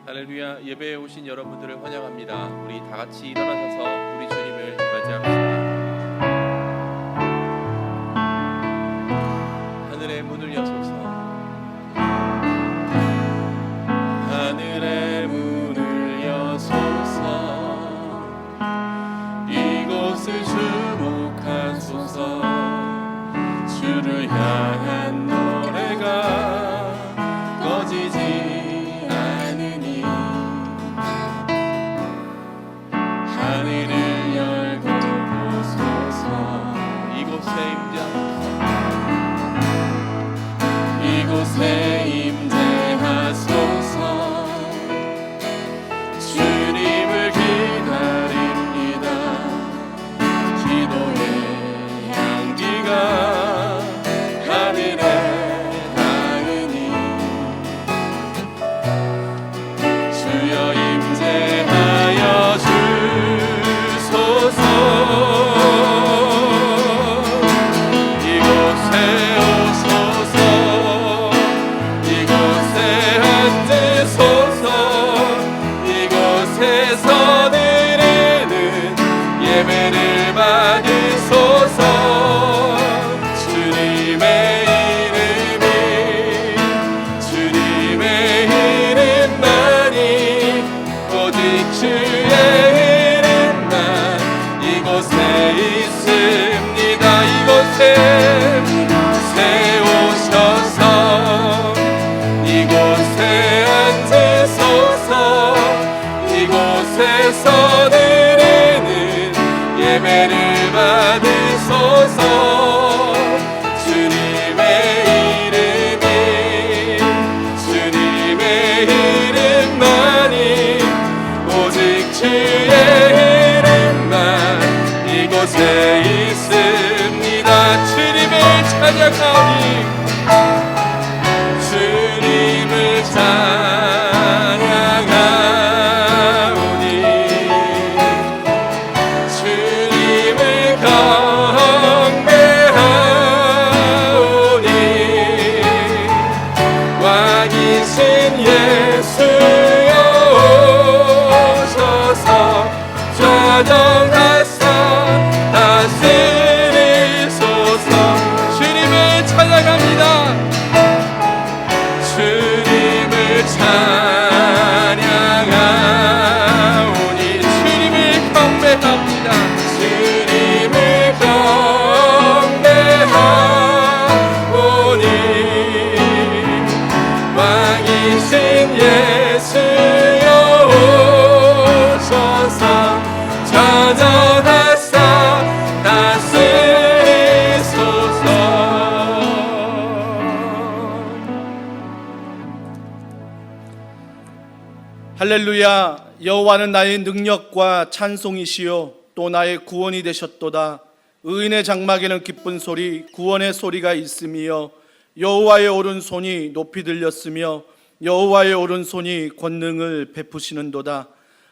할렐루야. 예배에 오신 여러분들을 환영합니다. 우리 다 같이 일어나셔서 우리 주님을 맞이합시다. 하늘의 문을 여소서. 하늘의 문을 여소서. 이곳을 주목하소서. 주를 향한 노래가 꺼지지 하늘을 열고 보소서. 이곳에 임재하소서. 주님을 기다립니다. 기도의 향기가 하늘에 닿으니 주여 임재하여 이곳에 오소서. 이곳에 앉으소서. 이곳에서 드리는 예배를 받으소서. 주님의 이름만이 오직 주의 이곳에 있습니다. 이곳에 오셔서 이곳에 앉으소서. 이곳에서 드리는 예배를 받으소서. 주님의 이름만이 오직 주의 이곳에 있습니다. 주님을 찬양하오니 주님을 찬양하오니 주님을 경배하오니 왕이신 예수여 오셔서 좌정하사 다스리소서. 주님을 찬양합니다. 주님을 찬양하오니 주님을 경배합니다. 주님을 경배하오니 왕이신 예수여 오셔서 좌정하사 다스리소서. 할렐루야. 여호와는 나의 능력과 찬송이시요 또 나의 구원이 되셨도다. 의인의 장막에는 기쁜 소리 구원의 소리가 있으며 여호와의 오른손이 높이 들렸으며 여호와의 오른손이 권능을 베푸시는도다.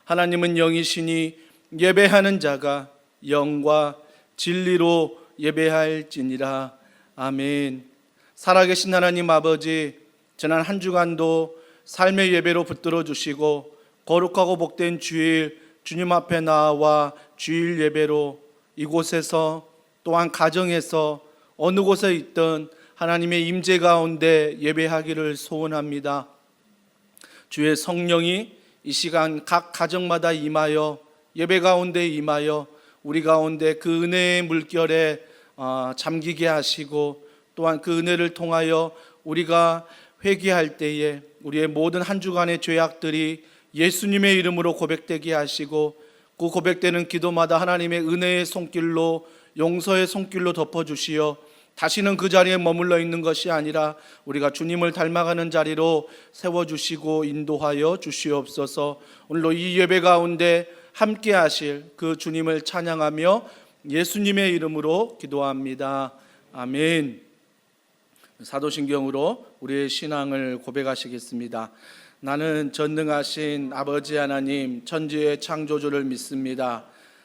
하나님은 영이시니 예배하는 자가 영과 진리로 예배할지니라. 아멘. 살아계신 하나님 아버지, 지난 한 주간도 삶의 예배로 붙들어 주시고 거룩하고 복된 주일 주님 앞에 나와 주일 예배로 이곳에서 또한 가정에서 어느 곳에 있든 하나님의 임재 가운데 예배하기를 소원합니다. 주의 성령이 이 시간 각 가정마다 임하여 예배 가운데 임하여 우리 가운데 그 은혜의 물결에 잠기게 하시고 또한 그 은혜를 통하여 우리가 회개할 때에 우리의 모든 한 주간의 죄악들이 예수님의 이름으로 고백되게 하시고 그 고백되는 기도마다 하나님의 은혜의 손길로 용서의 손길로 덮어주시어 다시는 그 자리에 머물러 있는 것이 아니라 우리가 주님을 닮아가는 자리로 세워주시고 인도하여 주시옵소서. 오늘도 이 예배 가운데 함께 하실 그 주님을 찬양하며 예수님의 이름으로 기도합니다. 아멘. 사도신경으로 우리의 신앙을 고백하시겠습니다. 나는 전능하신 아버지 하나님 천지의 창조주를 믿습니다.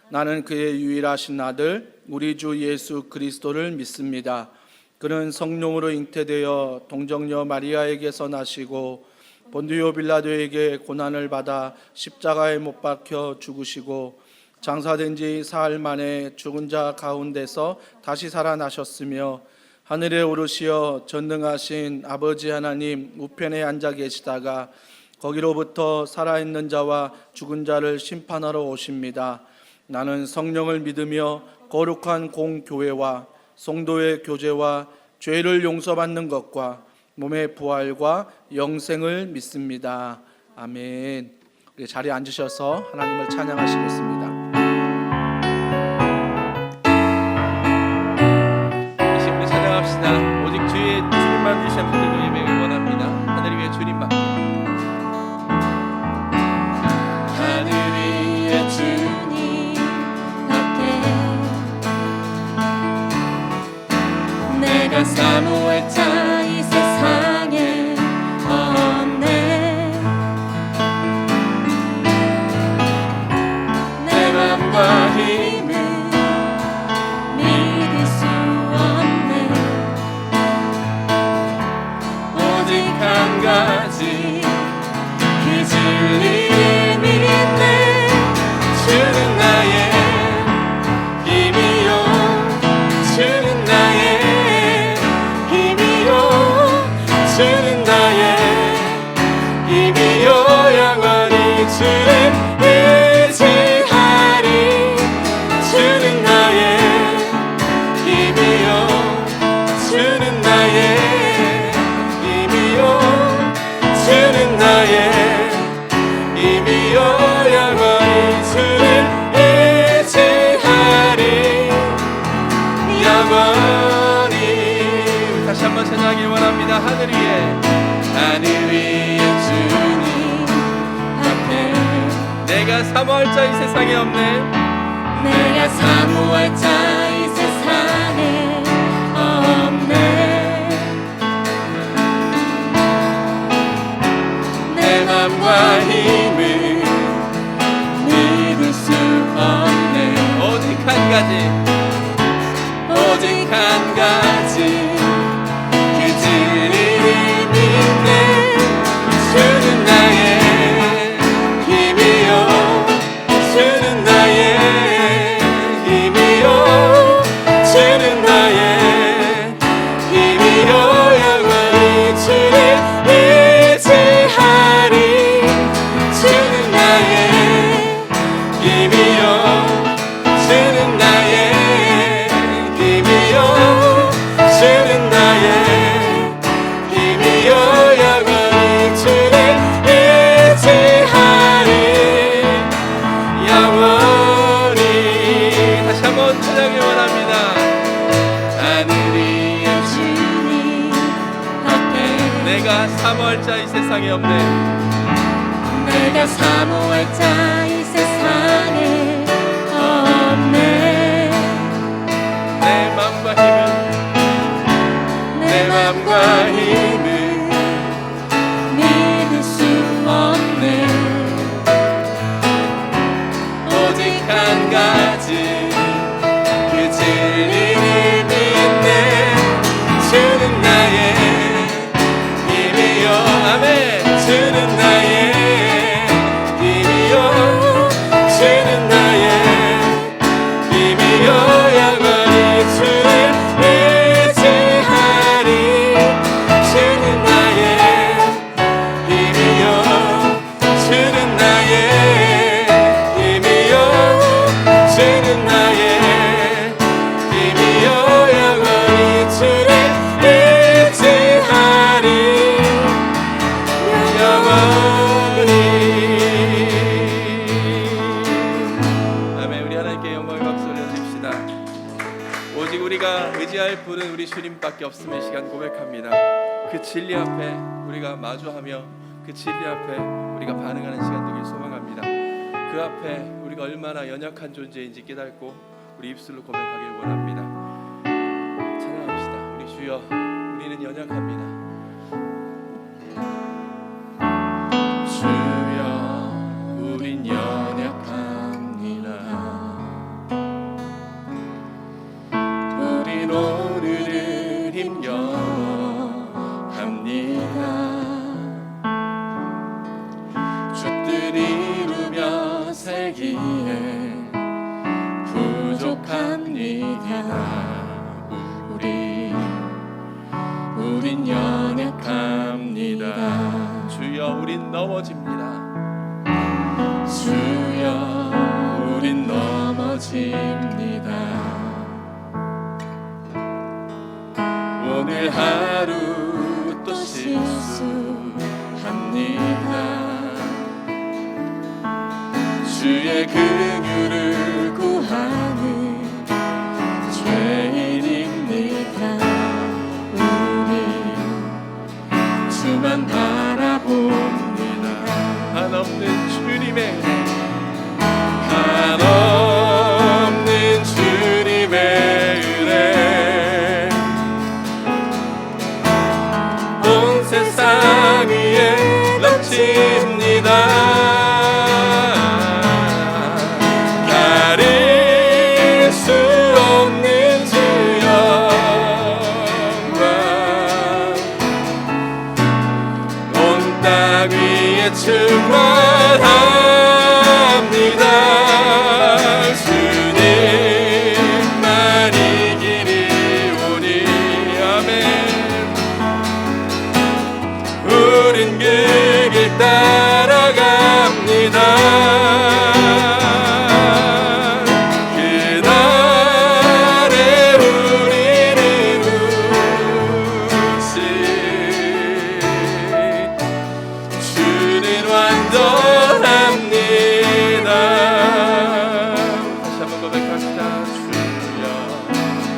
나는 그의 유일하신 아들 우리 주 예수 그리스도를 믿습니다. 그는 성령으로 잉태되어 동정녀 마리아에게서 나시고 본디오 빌라도에게 고난을 받아 십자가에 못 박혀 죽으시고 장사된 지 사흘 만에 죽은 자 가운데서 다시 살아나셨으며 하늘에 오르시어 전능하신 아버지 하나님 우편에 앉아 계시다가 거기로부터 살아있는 자와 죽은 자를 심판하러 오십니다. 나는 성령을 믿으며 거룩한 공교회와 성도의 교제와 죄를 용서받는 것과 몸의 부활과 영생을 믿습니다. 아멘. 우리 자리에 앉으셔서 하나님을 찬양하시겠습니다. 이 시간에 찬양합시다. 오직 주의 주님만 위시한 분들도 예배를 원합니다. 하늘 위에 주님밖에. 하늘 위에 주님 앞에 내가 사모할 자 이 세상에 없네. 내 맘과 힘을 믿을 수 없네. 오직 한 가지 그 진리를 믿네. 주는 나의 힘이요, 주는 나의 힘이요, 주는 나의 힘이요. 영원히 주를 의지하리. 주는 나의 힘이요, 주는 나의 힘이요, 주는 나의 힘이요. 영원히 주를 의지하리. 영원히. 다시 한번 찬양하길 원합니다. 하늘 위에 주님 앞에 내가 사모할 자 이 세상에 없네. 내가 사모할 자 이 세상에 없네. 내 맘과 힘을 믿을 수 없네. 오직 한 가지, 오직 한 가지 그 진리를 믿네. 주는 나의 힘이요, 주는 나의 힘이요, 주는 나의 힘이요. 영원히 주를 의지하리. 주는 나의 힘이요, 주는 나의 힘이요, 주는 나의 힘이요. 영원히 주를 의지하리. 영원히. 다시 한번 찬양하길 원합니다. 하늘 위에 주님 앞에 내가 사모할 자 이 세상에 없네. 내가 사모할 자 이 세상에 없네. 내 맘과 힘은 내 맘과 힘을 믿을 수 없네. 오직 한 가지 그 진리를 믿네. 주는 나의 힘이요, 아멘. 주는 나의 힘이요, 주는 나의 힘이요. 영원히 주를 의지하리. 주는 나의 힘이요, 주는 나의 힘이요, 주는 나의 힘이요. 영원히 주를 의지하리. 영원히. 아멘. 우리 하나님께 영광의 박수 올려드립시다. 오직 우리가 의지할 분은 우리 주님밖에 없음을 시간 고백합니다. 그 진리 앞에 우리가 마주하며 그 진리 앞에 우리가 반응하는 시간 되길 소망합니다. 그 앞에 우리가 얼마나 연약한 존재인지 깨닫고 우리 입술로 고백하길 원합니다. 찬양합시다. 우리 주여, 우리는 연약합니다. 주여, 우린 연약합니다. 우린 오늘을 힘겨워합니다. 살기에 부족합니다. 우린 연약합니다. 주여 우린 넘어집니다. 주여 우린 넘어집니다. 오늘 하루 또 실수합니다. 주의 긍휼을 구하는 죄인입니다. 우리 주만 바라봅니다. 한없는 주님의 은혜, 한없는 주님의 은혜, 온 세상 위에 넘칩니다. 가릴 수 없는 주 영광, 온 땅 위에 충만합니다. 주님만 이길이 오니 아멘. 우린 그 길 따라갑니다. 그날에 우리는 웃으시 주는 완전합니다. 다시 한번 고백합시다. 주여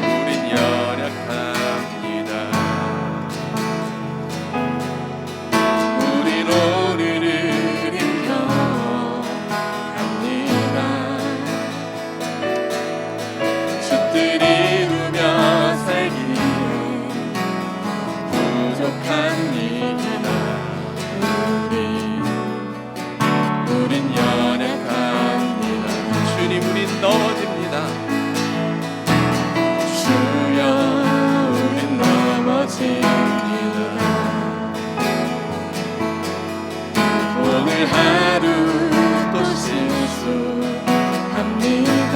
우린 연약합니다. 우린 오늘을 인정합니다. 숫들이 우며 살기에 부족합니다. 우린 연약합니다. 주님 우린 넘어집니다. 주여 우린 넘어집니다. 오늘 하루 또 실수합니다.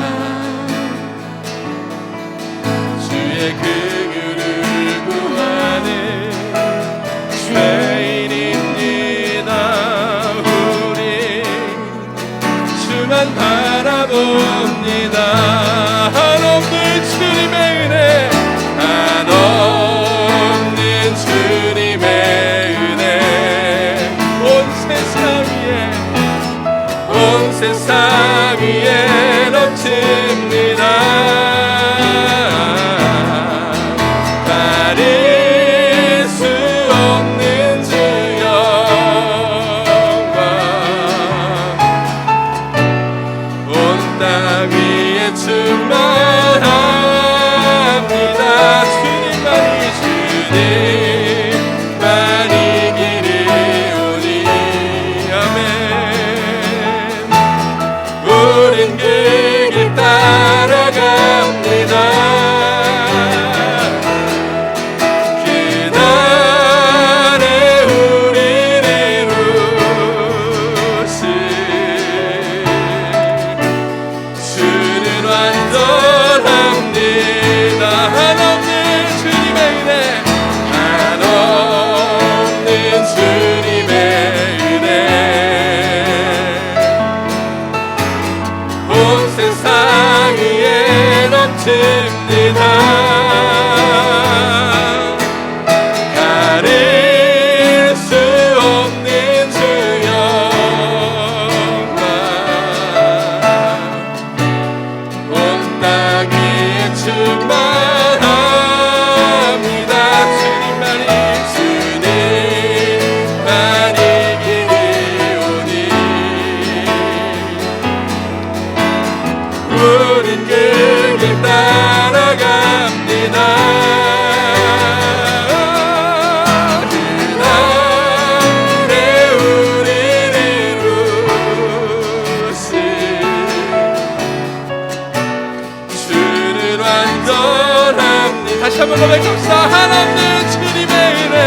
주의 긍휼을 구하는 죄인입니다. 우리 주만 바라봅니다. 한없는 주님의 은혜, 한없는 주님의 은혜, 온 세상 위에 넘칩니다. 가릴 수 없는 주 영광, 온 땅 위에 충만합니다. 주님만이 길이 오니 아멘. 우린 그 길 따라갑니다. 그날에 우리를 웃으시 주는 완전합니다. 한없는 주님의 은혜, 한없는 주님의 은혜, 온 세상 위에 넘칩니다. 가릴 수 없는 주 영광, 온 땅 위에 충만합니다. 주님만이 길이 오니 우린 그 길 따라갑니다. 그날에 우리를 웃으시 주는 완전합니다. 다시 한번 고백합시다. 한없는 주님의 은혜,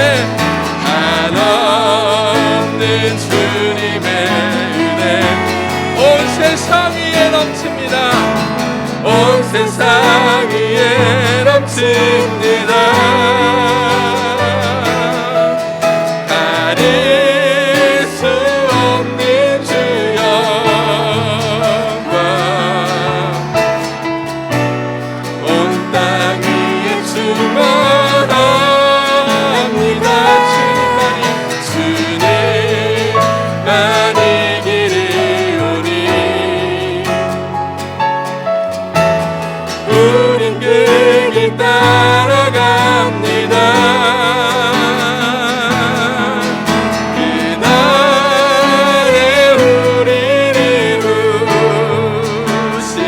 한없는 주님의 은혜, 온 세상 세상 위에 넘칩니다. 온 세상 위에 넘칩니다. 가릴 수 없는 주 영광 온 땅 위에 충만합니다. 주님만이 길이 오니 우린 그 길 따라갑니다. 그날에 우리를 부르신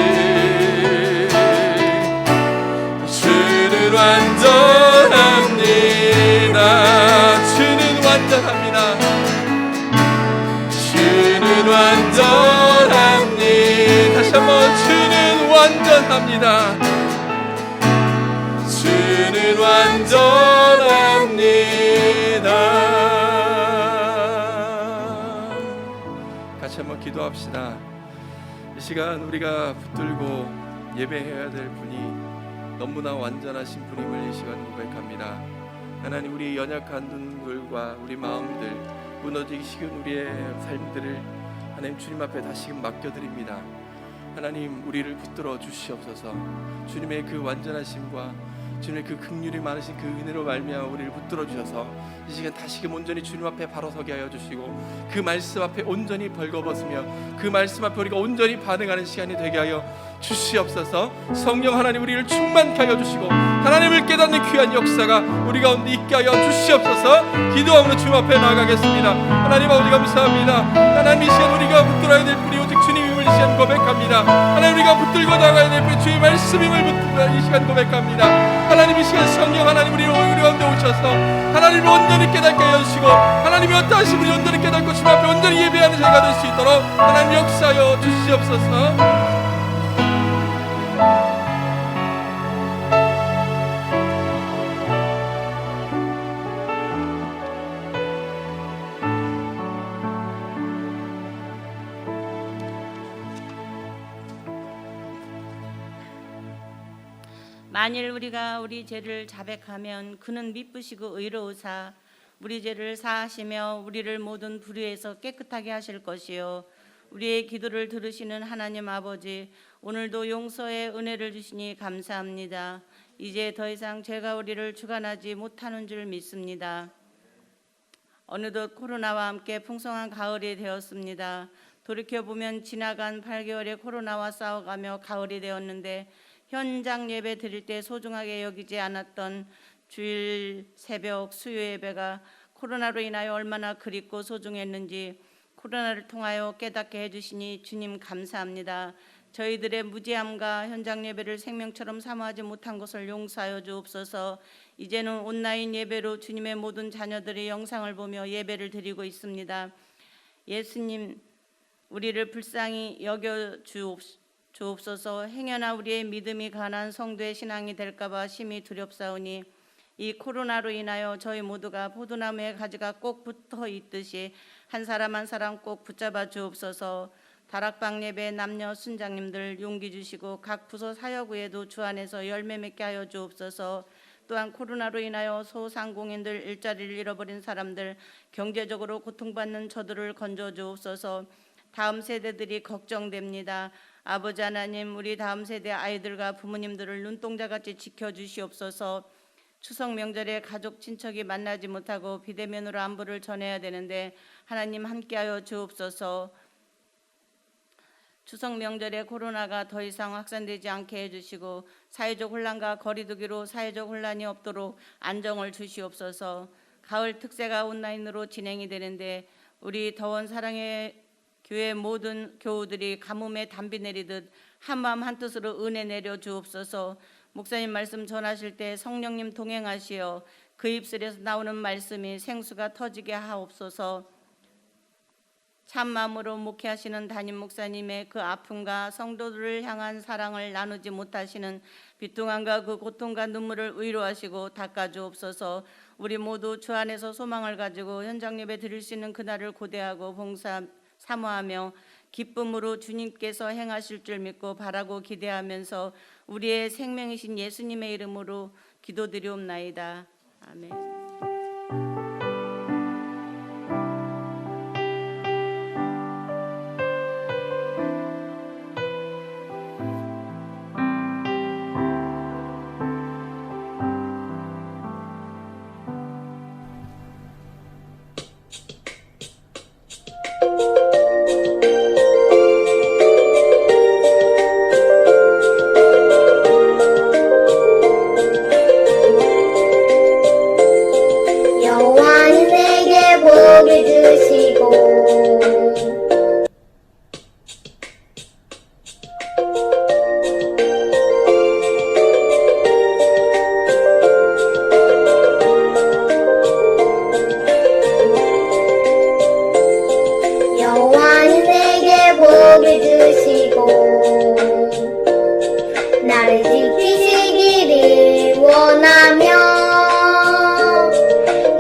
주는 완전합니다. 주는 완전합니다. 주는 완전합니다. 다시 한번 주는 완전합니다. 주는 완전합니다. 같이 한번 기도합시다. 이 시간 우리가 붙들고 예배해야 될 분이 너무나 완전하신 분임을 이 시간 고백합니다. 하나님, 우리 연약한 눈들과 우리 마음들, 무너지기 쉬운 우리의 삶들을 하나님 주님 앞에 다시금 맡겨드립니다. 하나님, 우리를 붙들어 주시옵소서. 주님의 그 완전하심과 주님의 그 긍휼이 많으신 그 은혜로 말미암아 우리를 붙들어 주셔서 이 시간 다시금 온전히 주님 앞에 바로 서게 하여 주시고, 그 말씀 앞에 온전히 벌거벗으며 그 말씀 앞에 우리가 온전히 반응하는 시간이 되게 하여 주시옵소서. 성령 하나님, 우리를 충만케 하여 주시고 하나님을 깨닫는 귀한 역사가 우리 가운데 있게 하여 주시옵소서. 기도하며 주님 앞에 나아가겠습니다. 하나님 아버지, 감사합니다. 하나님, 이 시간 우리가 붙들어야 될 분이 오직 주님임을 이 시간 고백합니다. 하나님, 우리가 붙들고 나가야 될 분이 주의 말씀임을 이 시간 고백합니다. 하나님, 이 시간 성령 하나님, 우리 가운데 오셔서 하나님을 온전히 깨닫게 하여 주시고, 하나님이 어떠하신 분이 온전히 깨닫고 주님 앞에 온전히 예배하는 저희가 될 수 있도록 하나님 역사하여 주시옵소서. 만일 우리가 우리 죄를 자백하면 그는 미쁘시고 의로우사 우리 죄를 사하시며 우리를 모든 불의에서 깨끗하게 하실 것이요, 우리의 기도를 들으시는 하나님 아버지, 오늘도 용서의 은혜를 주시니 감사합니다. 이제 더 이상 죄가 우리를 주관하지 못하는 줄 믿습니다. 어느덧 코로나와 함께 풍성한 가을이 되었습니다. 돌이켜보면 지나간 8개월의 코로나와 싸워가며 가을이 되었는데, 현장 예배 드릴 때 소중하게 여기지 않았던 주일 새벽 수요 예배가 코로나로 인하여 얼마나 그립고 소중했는지 코로나를 통하여 깨닫게 해주시니 주님 감사합니다. 저희들의 무지함과 현장 예배를 생명처럼 사모하지 못한 것을 용서하여 주옵소서. 이제는 온라인 예배로 주님의 모든 자녀들이 영상을 보며 예배를 드리고 있습니다. 예수님, 우리를 불쌍히 여겨 주옵소서. 행여나 우리의 믿음이 가난 성도의 신앙이 될까봐 심히 두렵사오니, 이 코로나로 인하여 저희 모두가 포도나무의 가지가 꼭 붙어 있듯이 한 사람 한 사람 꼭 붙잡아 주옵소서. 다락방 예배 남녀 순장님들 용기 주시고 각 부서 사역의회도 주 안에서 열매 맺게 하여 주옵소서. 또한 코로나로 인하여 소상공인들, 일자리를 잃어버린 사람들, 경제적으로 고통받는 저들을 건져 주옵소서. 다음 세대들이 걱정됩니다. 아버지 하나님, 우리 다음 세대 아이들과 부모님들을 눈동자같이 지켜주시옵소서. 추석 명절에 가족 친척이 만나지 못하고 비대면으로 안부를 전해야 되는데 하나님 함께하여 주옵소서. 추석 명절에 코로나가 더 이상 확산되지 않게 해주시고 사회적 혼란과 거리두기로 사회적 혼란이 없도록 안정을 주시옵소서. 가을 특세가 온라인으로 진행이 되는데 우리 더원 사랑의 교회 모든 교우들이 가뭄에 단비 내리듯 한마음 한뜻으로 은혜 내려 주옵소서. 목사님 말씀 전하실 때 성령님 동행하시어 그 입술에서 나오는 말씀이 생수가 터지게 하옵소서. 참마음으로 목회하시는 담임 목사님의 그 아픔과 성도들을 향한 사랑을 나누지 못하시는 비통함과 그 고통과 눈물을 위로하시고 닦아주옵소서. 우리 모두 주 안에서 소망을 가지고 현장 예배 드릴 수 있는 그날을 고대하고 봉사 사모하며 기쁨으로 주님께서 행하실 줄 믿고 바라고 기대하면서 우리의 생명이신 예수님의 이름으로 기도드리옵나이다. 아멘. 여호와는 내게 복을 주시고 여호와는 내게 복을 주시고 나를 지키시기를 원하며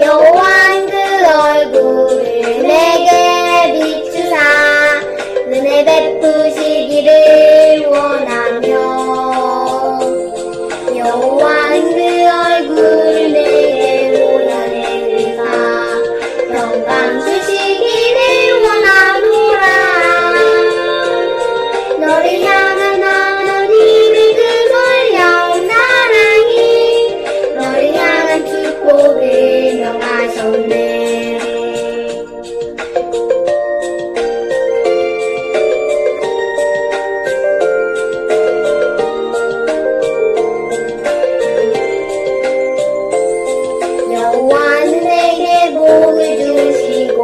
여호와는 그 얼굴을 내게 비추사 은혜 베푸시기를 원하며 여호와는 그 얼굴을 내게 원하시사 평강 주시기를 원하노라. 너를 향한 하나님의 그 놀라운 사랑이 너를 향한 축복을 명하셨네. 여호와는 내게 복을 주시고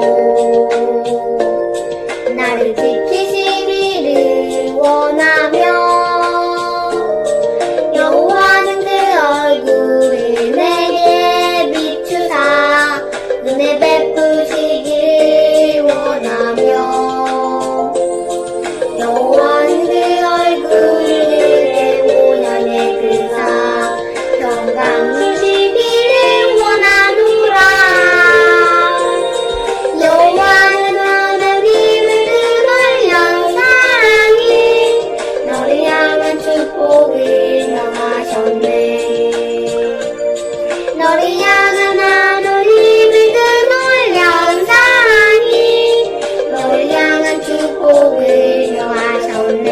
나를 지키시기를 원하며 여호와는 그 얼굴을 내게 비추사 은혜 베푸시기를 원하며 여호와는 그 얼굴을 내게 온전히 그사 평강 주시기를 원하노라. 여호와는 하나님의 그 놀라운 사랑이 너를 향한 축복을 명하셨네. 너를 향한 하나님의 그 놀라운 사랑이 너를 향한 축복을 명하셨네.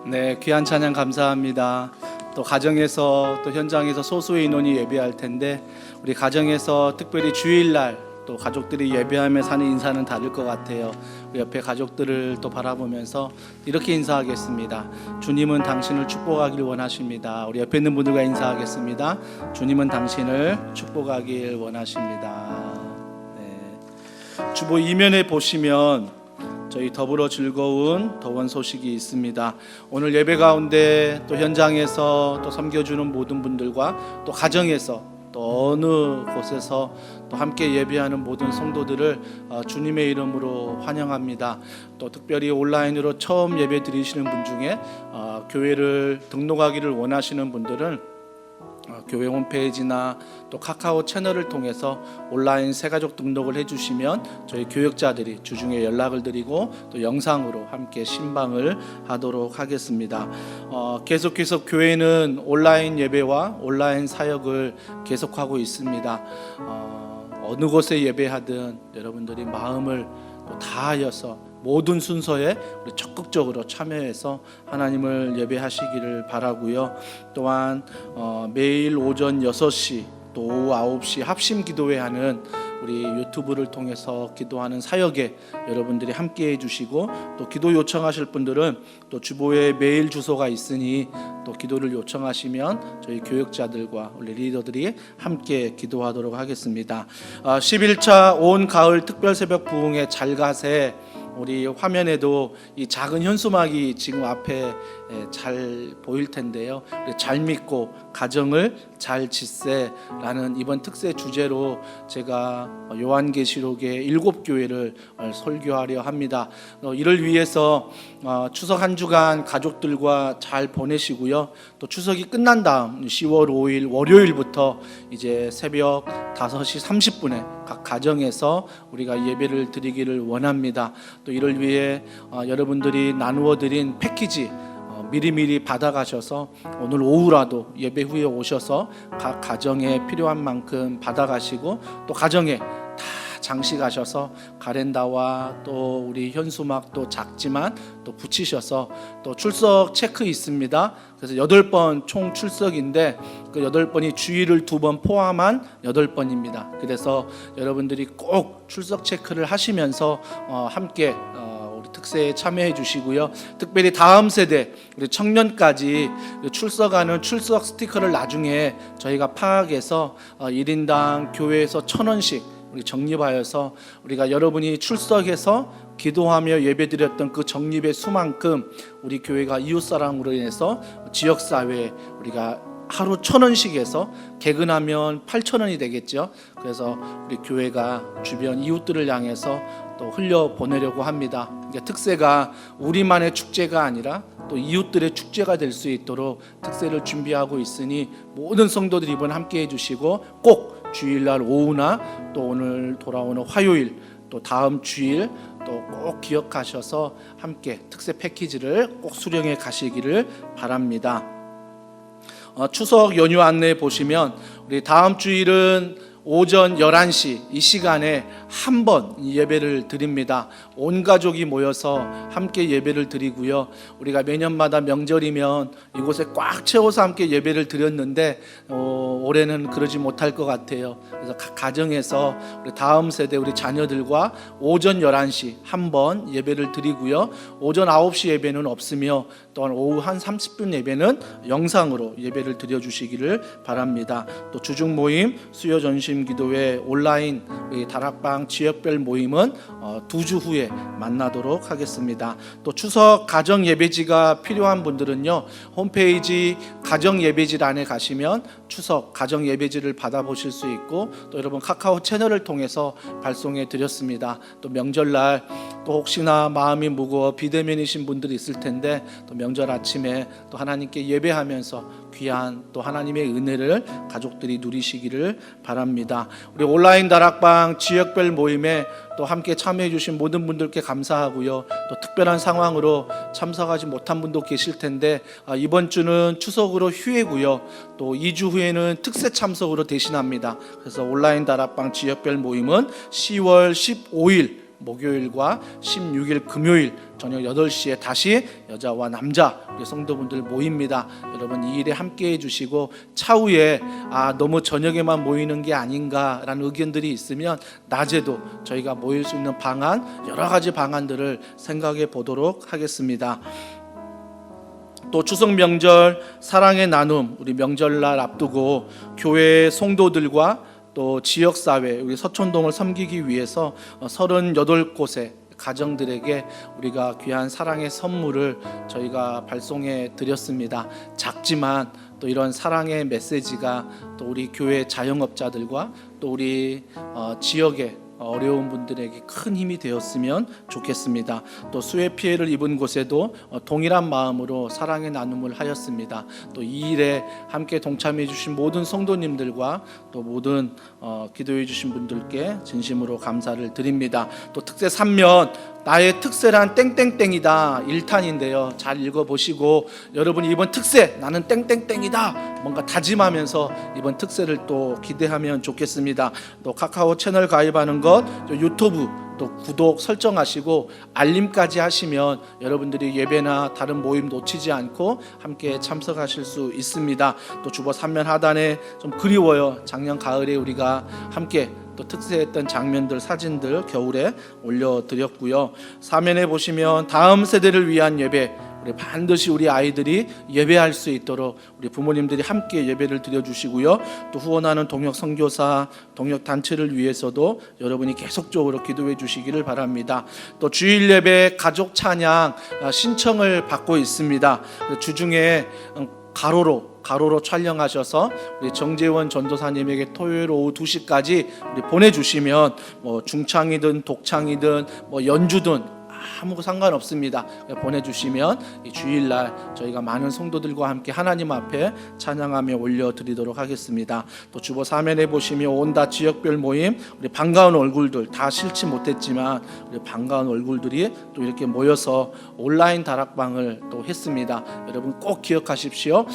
네, 귀한 찬양 감사합니다. 또 가정에서 또 현장에서 소수의 인원이 예배할 텐데 우리 가정에서 특별히 주일날 또 가족들이 예배하며 하는 인사는 다를 것 같아요. 우리 옆에 가족들을 또 바라보면서 이렇게 인사하겠습니다. 주님은 당신을 축복하길 원하십니다. 우리 옆에 있는 분들과 인사하겠습니다. 주님은 당신을 축복하길 원하십니다. 네. 주보 이면에 보시면 저희 더불어 즐거운 더원 소식이 있습니다. 오늘 예배 가운데 또 현장에서 또 섬겨주는 모든 분들과 또 가정에서 또 어느 곳에서 또 함께 예배하는 모든 성도들을 주님의 이름으로 환영합니다. 또 특별히 온라인으로 처음 예배 드리시는 분 중에 교회를 등록하기를 원하시는 분들은 교회 홈페이지나 또 카카오 채널을 통해서 온라인 새가족 등록을 해주시면 저희 교역자들이 주중에 연락을 드리고 또 영상으로 함께 신방을 하도록 하겠습니다. 계속해서 교회는 온라인 예배와 온라인 사역을 계속하고 있습니다. 어느 곳에 예배하든 여러분들이 마음을 다하여서 모든 순서에 우리 적극적으로 참여해서 하나님을 예배하시기를 바라고요. 또한 매일 오전 6시 또 오후 9시 합심 기도회 하는 우리 유튜브를 통해서 기도하는 사역에 여러분들이 함께 해주시고 또 기도 요청하실 분들은 또 주보에 메일 주소가 있으니 또 기도를 요청하시면 저희 교역자들과 우리 리더들이 함께 기도하도록 하겠습니다. 11차 온 가을 특별 새벽 부흥회 잘 가세 우리 화면에도 이 작은 현수막이 지금 앞에 잘 보일 텐데요. 우리 잘 믿고 가정을 잘 짓세라는 이번 특세 주제로 제가 요한계시록의 7교회를 설교하려 합니다. 이를 위해서 추석 한 주간 가족들과 잘 보내시고요. 또 추석이 끝난 다음 10월 5일 월요일부터 이제 새벽 5시 30분에 각 가정에서 우리가 예배를 드리기를 원합니다. 또 이를 위해 여러분들이 나누어 드린 패키지 미리미리 받아가셔서 오늘 오후라도 예배 후에 오셔서 각 가정에 필요한 만큼 받아가시고 또 가정에 다 장식하셔서 가랜다와 또 우리 현수막도 작지만 또 붙이셔서 또 출석 체크 있습니다. 그래서 8번 총 출석인데 그 8번이 주일을 2번 포함한 8번입니다. 그래서 여러분들이 꼭 출석 체크를 하시면서 함께 특세에 참여해 주시고요. 특별히 다음 세대 우리 청년까지 출석하는 출석 스티커를 나중에 저희가 파악해서 1인당 교회에서 1,000원씩 우리 적립하여서 우리가 여러분이 출석해서 기도하며 예배드렸던 그 적립의 수만큼 우리 교회가 이웃사랑으로 인해서 지역사회에 우리가 하루 1,000원씩 해서 개근하면 8,000원이 되겠죠. 그래서 우리 교회가 주변 이웃들을 향해서 또 흘려 보내려고 합니다. 그러니까 특세가 우리만의 축제가 아니라 또 이웃들의 축제가 될 수 있도록 특세를 준비하고 있으니 모든 성도들이 이번 함께 해주시고 꼭 주일날 오후나 또 오늘 돌아오는 화요일 또 다음 주일 또 꼭 기억하셔서 함께 특세 패키지를 꼭 수령해 가시기를 바랍니다. 추석 연휴 안내 보시면 우리 다음 주일은 오전 11시 이 시간에 한 번 예배를 드립니다. 온 가족이 모여서 함께 예배를 드리고요. 우리가 매년마다 명절이면 이곳에 꽉 채워서 함께 예배를 드렸는데 올해는 그러지 못할 것 같아요. 그래서 각 가정에서 우리 다음 세대 우리 자녀들과 오전 11시 한 번 예배를 드리고요. 오전 9시 예배는 없으며 또한 오후 한 30분 예배는 영상으로 예배를 드려주시기를 바랍니다. 또 주중 모임 수요 전심 기도회 온라인 다락방 지역별 모임은 2주 후에 만나도록 하겠습니다. 또 추석 가정 예배지가 필요한 분들은요, 홈페이지 가정 예배지 안에 가시면 추석 가정 예배지를 받아보실 수 있고 또 여러분 카카오 채널을 통해서 발송해 드렸습니다. 또 명절날 또 혹시나 마음이 무거워 비대면이신 분들이 있을 텐데 또 명절 아침에 또 하나님께 예배하면서 귀한 또 하나님의 은혜를 가족들이 누리시기를 바랍니다. 우리 온라인 다락방 지역별 모임에 또 함께 참여해 주신 모든 분들께 감사하고요. 또 특별한 상황으로 참석하지 못한 분도 계실 텐데 이번 주는 추석으로 휴회고요. 또 2주 후에는 특세 참석으로 대신합니다. 그래서 온라인 다락방 지역별 모임은 10월 15일 목요일과 16일 금요일 저녁 8시에 다시 여자와 남자 우리 성도분들 모입니다. 여러분 이 일에 함께 해주시고 차후에 너무 저녁에만 모이는 게 아닌가라는 의견들이 있으면 낮에도 저희가 모일 수 있는 방안 여러 가지 방안들을 생각해 보도록 하겠습니다. 또 추석 명절 사랑의 나눔 우리 명절날 앞두고 교회 성도들과 또 지역사회 우리 서촌동을 섬기기 위해서 38곳의 가정들에게 우리가 귀한 사랑의 선물을 저희가 발송해 드렸습니다. 작지만 또 이런 사랑의 메시지가 또 우리 교회 자영업자들과 또 우리 지역의 어려운 분들에게 큰 힘이 되었으면 좋겠습니다. 또 수해 피해를 입은 곳에도 동일한 마음으로 사랑의 나눔을 하였습니다. 또 이 일에 함께 동참해 주신 모든 성도님들과 또 모든 기도해 주신 분들께 진심으로 감사를 드립니다. 또 특세 3면 나의 특세란 땡땡땡이다 1탄인데요. 잘 읽어보시고 여러분이 이번 특세 나는 땡땡땡이다 뭔가 다짐하면서 이번 특세를 또 기대하면 좋겠습니다. 또 카카오 채널 가입하는 것, 또 유튜브 또 구독 설정하시고 알림까지 하시면 여러분들이 예배나 다른 모임 놓치지 않고 함께 참석하실 수 있습니다. 또 주보 3면 하단에 좀 그리워요. 작년 가을에 우리가 함께 또 특세했던 장면들 사진들 겨울에 올려드렸고요. 4면에 보시면 다음 세대를 위한 예배 우리 반드시 우리 아이들이 예배할 수 있도록 우리 부모님들이 함께 예배를 드려주시고요. 또 후원하는 동역 선교사, 동역 단체를 위해서도 여러분이 계속적으로 기도해 주시기를 바랍니다. 또 주일 예배 가족 찬양 신청을 받고 있습니다. 주중에 가로로 촬영하셔서 우리 정재원 전도사님에게 토요일 오후 2시까지 우리 보내주시면 뭐 중창이든 독창이든 뭐 연주든 아무 상관없습니다. 보내주시면 이 주일날 저희가 많은 성도들과 함께 하나님 앞에 찬양하며 올려드리도록 하겠습니다. 또 주보 사면에 보시면 온다 지역별 모임, 우리 반가운 얼굴들 다 싫지 못했지만 우리 반가운 얼굴들이 또 이렇게 모여서 온라인 다락방을 또 했습니다. 여러분 꼭 기억하십시오.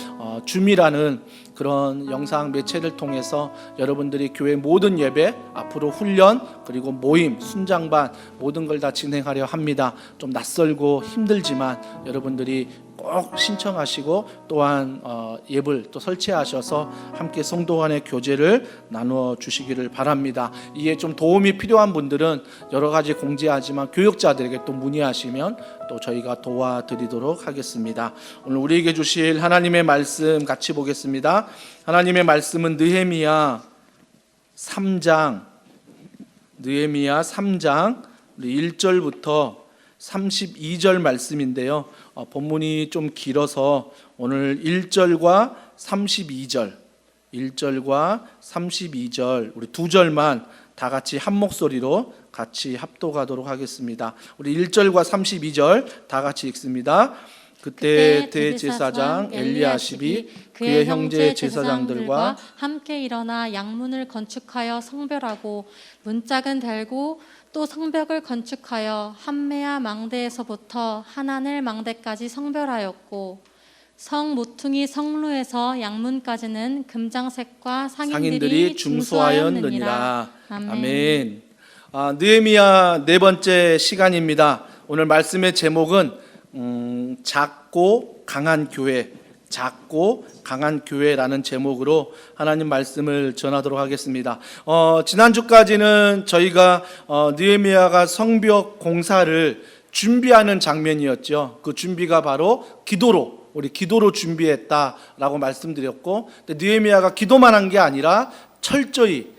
줌이라는 그런 영상 매체를 통해서 여러분들이 교회 모든 예배, 앞으로 훈련, 그리고 모임, 순장반 모든 걸 다 진행하려 합니다. 좀 낯설고 힘들지만 여러분들이 꼭 신청하시고 또한 앱을 또 설치하셔서 함께 성도 간의 교제를 나누어 주시기를 바랍니다. 이에 좀 도움이 필요한 분들은 여러 가지 공지하지만 교육자들에게 또 문의하시면 또 저희가 도와드리도록 하겠습니다. 오늘 우리에게 주실 하나님의 말씀 같이 보겠습니다. 하나님의 말씀은 느헤미야 3장 1절부터 32절 말씀인데요. 본문이 좀 길어서 오늘 1절과 32절 우리 두 절만 다 같이 한 목소리로 같이 합독하도록 하겠습니다. 우리 1절과 32절 다 같이 읽습니다. 그때 대제사장 엘리야십이 그의 형제 제사장들과 함께 일어나 양문을 건축하여 성별하고 문짝은 달고 또 성벽을 건축하여 한메아 망대에서부터 하나넬 망대까지 성별하였고 성 모퉁이 성루에서 양문까지는 금장색과 상인들이 중수하였느니라. 아멘. 느헤미야 네 번째 시간입니다. 오늘 말씀의 제목은 작고 강한 교회라는 제목으로 하나님 말씀을 전하도록 하겠습니다. 지난주까지는 저희가 느헤미야가 성벽 공사를 준비하는 장면이었죠. 그 준비가 바로 기도로 준비했다라고 말씀드렸고, 느헤미야가 기도만 한 게 아니라 철저히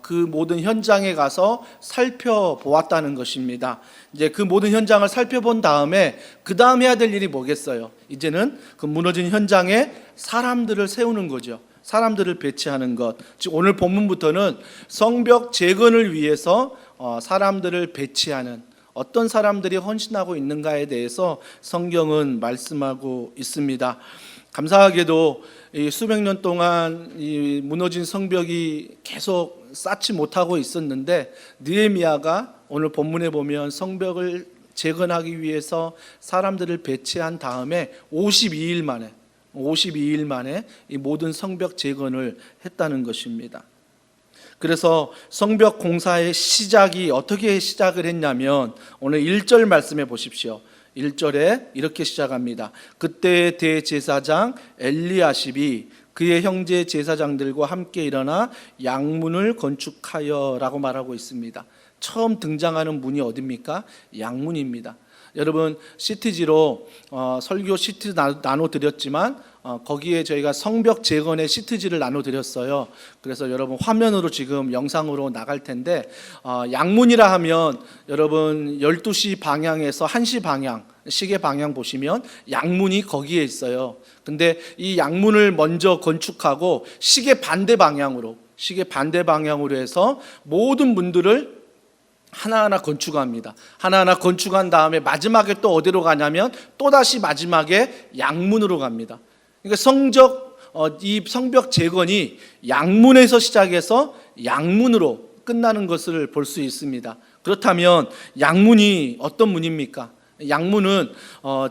그 모든 현장에 가서 살펴보았다는 것입니다. 이제 그 모든 현장을 살펴본 다음에 그 다음 해야 될 일이 뭐겠어요? 이제는 그 무너진 현장에 사람들을 세우는 거죠. 사람들을 배치하는 것. 즉 오늘 본문부터는 성벽 재건을 위해서 사람들을 배치하는, 어떤 사람들이 헌신하고 있는가에 대해서 성경은 말씀하고 있습니다. 감사하게도 이 수백 년 동안 이 무너진 성벽이 계속 쌓지 못하고 있었는데, 느헤미야가 오늘 본문에 보면 성벽을 재건하기 위해서 사람들을 배치한 다음에 52일 만에 이 모든 성벽 재건을 했다는 것입니다. 그래서 성벽 공사의 시작이 어떻게 시작을 했냐면 오늘 1절 말씀해 보십시오. 1절에 이렇게 시작합니다. 그때 대제사장 엘리야십이 그의 형제 제사장들과 함께 일어나 양문을 건축하여 라고 말하고 있습니다. 처음 등장하는 문이 어디입니까? 양문입니다. 여러분 시트지로 설교 시트 나눠드렸지만 거기에 저희가 성벽 재건의 시트지를 나눠드렸어요. 그래서 여러분 화면으로 지금 영상으로 나갈 텐데 양문이라 하면 여러분 12시 방향에서 1시 방향 시계 방향 보시면 양문이 거기에 있어요. 근데 이 양문을 먼저 건축하고 시계 반대 방향으로 해서 모든 문들을 하나하나 건축합니다. 하나하나 건축한 다음에 마지막에 또 어디로 가냐면 또다시 마지막에 양문으로 갑니다. 그러니까 이 성벽 재건이 양문에서 시작해서 양문으로 끝나는 것을 볼 수 있습니다. 그렇다면 양문이 어떤 문입니까? 양문은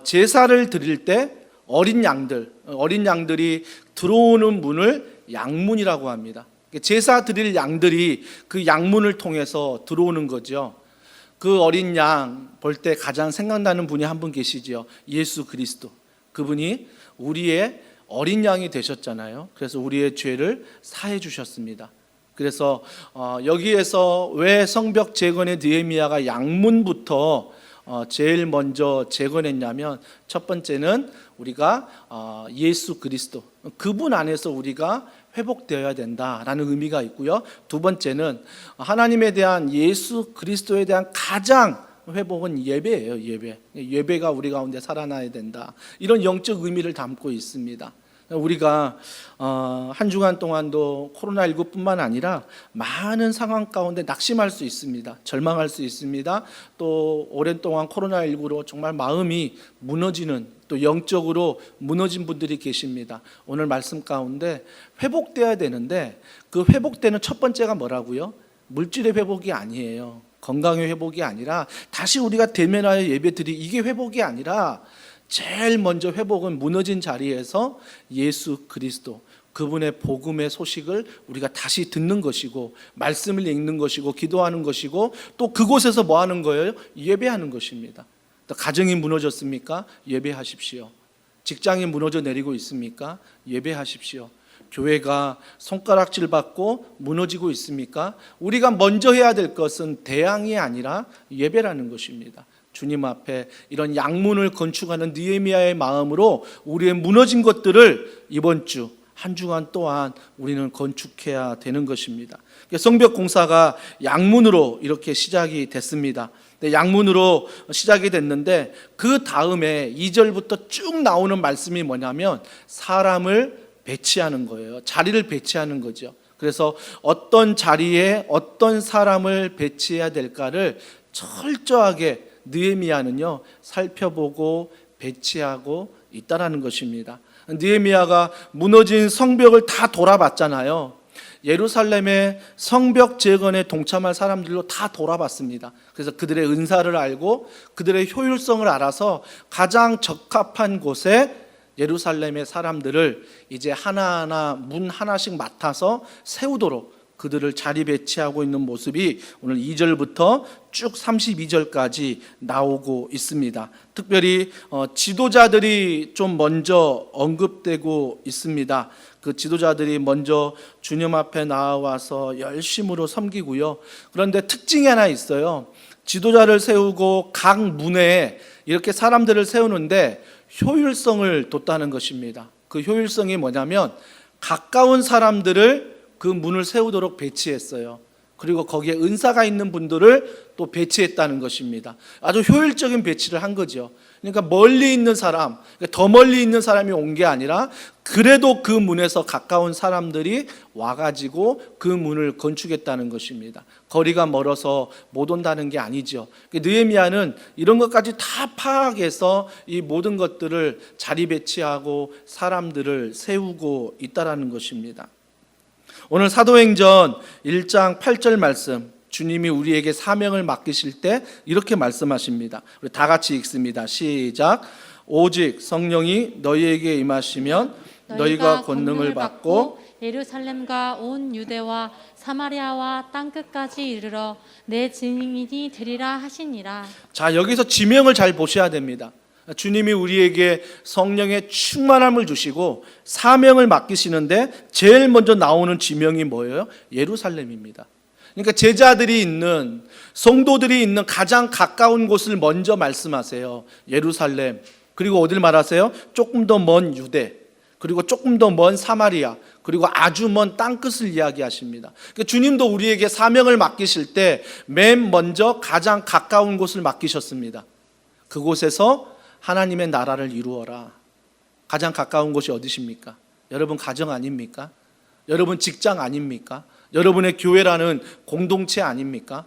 제사를 드릴 때 어린 양들이 들어오는 문을 양문이라고 합니다. 제사 드릴 양들이 그 양문을 통해서 들어오는 거죠. 그 어린 양 볼 때 가장 생각나는 분이 한 분 계시죠. 예수 그리스도. 그분이 우리의 어린 양이 되셨잖아요. 그래서 우리의 죄를 사해 주셨습니다. 그래서 여기에서 왜 성벽 재건의 느헤미야가 양문부터 제일 먼저 재건했냐면 첫 번째는 우리가 예수 그리스도 그분 안에서 우리가 회복되어야 된다라는 의미가 있고요. 두 번째는 하나님에 대한 예수 그리스도에 대한 가장 회복은 예배예요. 예배가 우리 가운데 살아나야 된다. 이런 영적 의미를 담고 있습니다. 우리가 한 주간 동안도 코로나19뿐만 아니라 많은 상황 가운데 낙심할 수 있습니다. 절망할 수 있습니다. 또 오랜 동안 코로나19로 정말 마음이 무너지는, 또 영적으로 무너진 분들이 계십니다. 오늘 말씀 가운데 회복돼야 되는데 그 회복되는 첫 번째가 뭐라고요? 물질의 회복이 아니에요. 건강의 회복이 아니라 다시 우리가 대면하여 예배드리, 이게 회복이 아니라 제일 먼저 회복은 무너진 자리에서 예수 그리스도, 그분의 복음의 소식을 우리가 다시 듣는 것이고, 말씀을 읽는 것이고, 기도하는 것이고, 또 그곳에서 뭐 하는 거예요? 예배하는 것입니다. 또 가정이 무너졌습니까? 예배하십시오. 직장이 무너져 내리고 있습니까? 예배하십시오. 교회가 손가락질 받고 무너지고 있습니까? 우리가 먼저 해야 될 것은 대항이 아니라 예배라는 것입니다. 주님 앞에 이런 양문을 건축하는 느헤미야의 마음으로 우리의 무너진 것들을 이번 주 한 주간 또한 우리는 건축해야 되는 것입니다. 성벽 공사가 양문으로 이렇게 시작이 됐습니다. 양문으로 시작이 됐는데 그 다음에 2절부터 쭉 나오는 말씀이 뭐냐면 사람을 배치하는 거예요. 자리를 배치하는 거죠. 그래서 어떤 자리에 어떤 사람을 배치해야 될까를 철저하게 느헤미야는요 살펴보고 배치하고 있다라는 것입니다. 느헤미야가 무너진 성벽을 다 돌아봤잖아요. 예루살렘의 성벽 재건에 동참할 사람들로 다 돌아봤습니다. 그래서 그들의 은사를 알고 그들의 효율성을 알아서 가장 적합한 곳에 예루살렘의 사람들을 이제 하나하나 문 하나씩 맡아서 세우도록 그들을 자리 배치하고 있는 모습이 오늘 2절부터 쭉 32절까지 나오고 있습니다. 특별히 지도자들이 좀 먼저 언급되고 있습니다. 그 지도자들이 먼저 주님 앞에 나와서 열심으로 섬기고요. 그런데 특징이 하나 있어요. 지도자를 세우고 각 문에 이렇게 사람들을 세우는데 효율성을 뒀다는 것입니다. 그 효율성이 뭐냐면 가까운 사람들을 그 문을 세우도록 배치했어요. 그리고 거기에 은사가 있는 분들을 또 배치했다는 것입니다. 아주 효율적인 배치를 한 거죠. 그러니까 멀리 있는 사람, 더 멀리 있는 사람이 온 게 아니라 그래도 그 문에서 가까운 사람들이 와가지고 그 문을 건축했다는 것입니다. 거리가 멀어서 못 온다는 게 아니죠. 느헤미야는 이런 것까지 다 파악해서 이 모든 것들을 자리 배치하고 사람들을 세우고 있다는 것입니다. 오늘 사도행전 1장 8절 말씀, 주님이 우리에게 사명을 맡기실 때 이렇게 말씀하십니다. 우리 다 같이 읽습니다. 시작. 오직 성령이 너희에게 임하시면 너희가 권능을 받고 예루살렘과 온 유대와 사마리아와 땅끝까지 이르러 내 증인이 되리라 하시니라. 자, 여기서 지명을 잘 보셔야 됩니다. 주님이 우리에게 성령의 충만함을 주시고 사명을 맡기시는데 제일 먼저 나오는 지명이 뭐예요? 예루살렘입니다. 그러니까 제자들이 있는, 성도들이 있는 가장 가까운 곳을 먼저 말씀하세요. 예루살렘. 그리고 어딜 말하세요? 조금 더 먼 유대, 그리고 조금 더 먼 사마리아, 그리고 아주 먼 땅끝을 이야기하십니다. 그러니까 주님도 우리에게 사명을 맡기실 때 맨 먼저 가장 가까운 곳을 맡기셨습니다. 그곳에서 하나님의 나라를 이루어라. 가장 가까운 곳이 어디십니까? 여러분 가정 아닙니까? 여러분 직장 아닙니까? 여러분의 교회라는 공동체 아닙니까?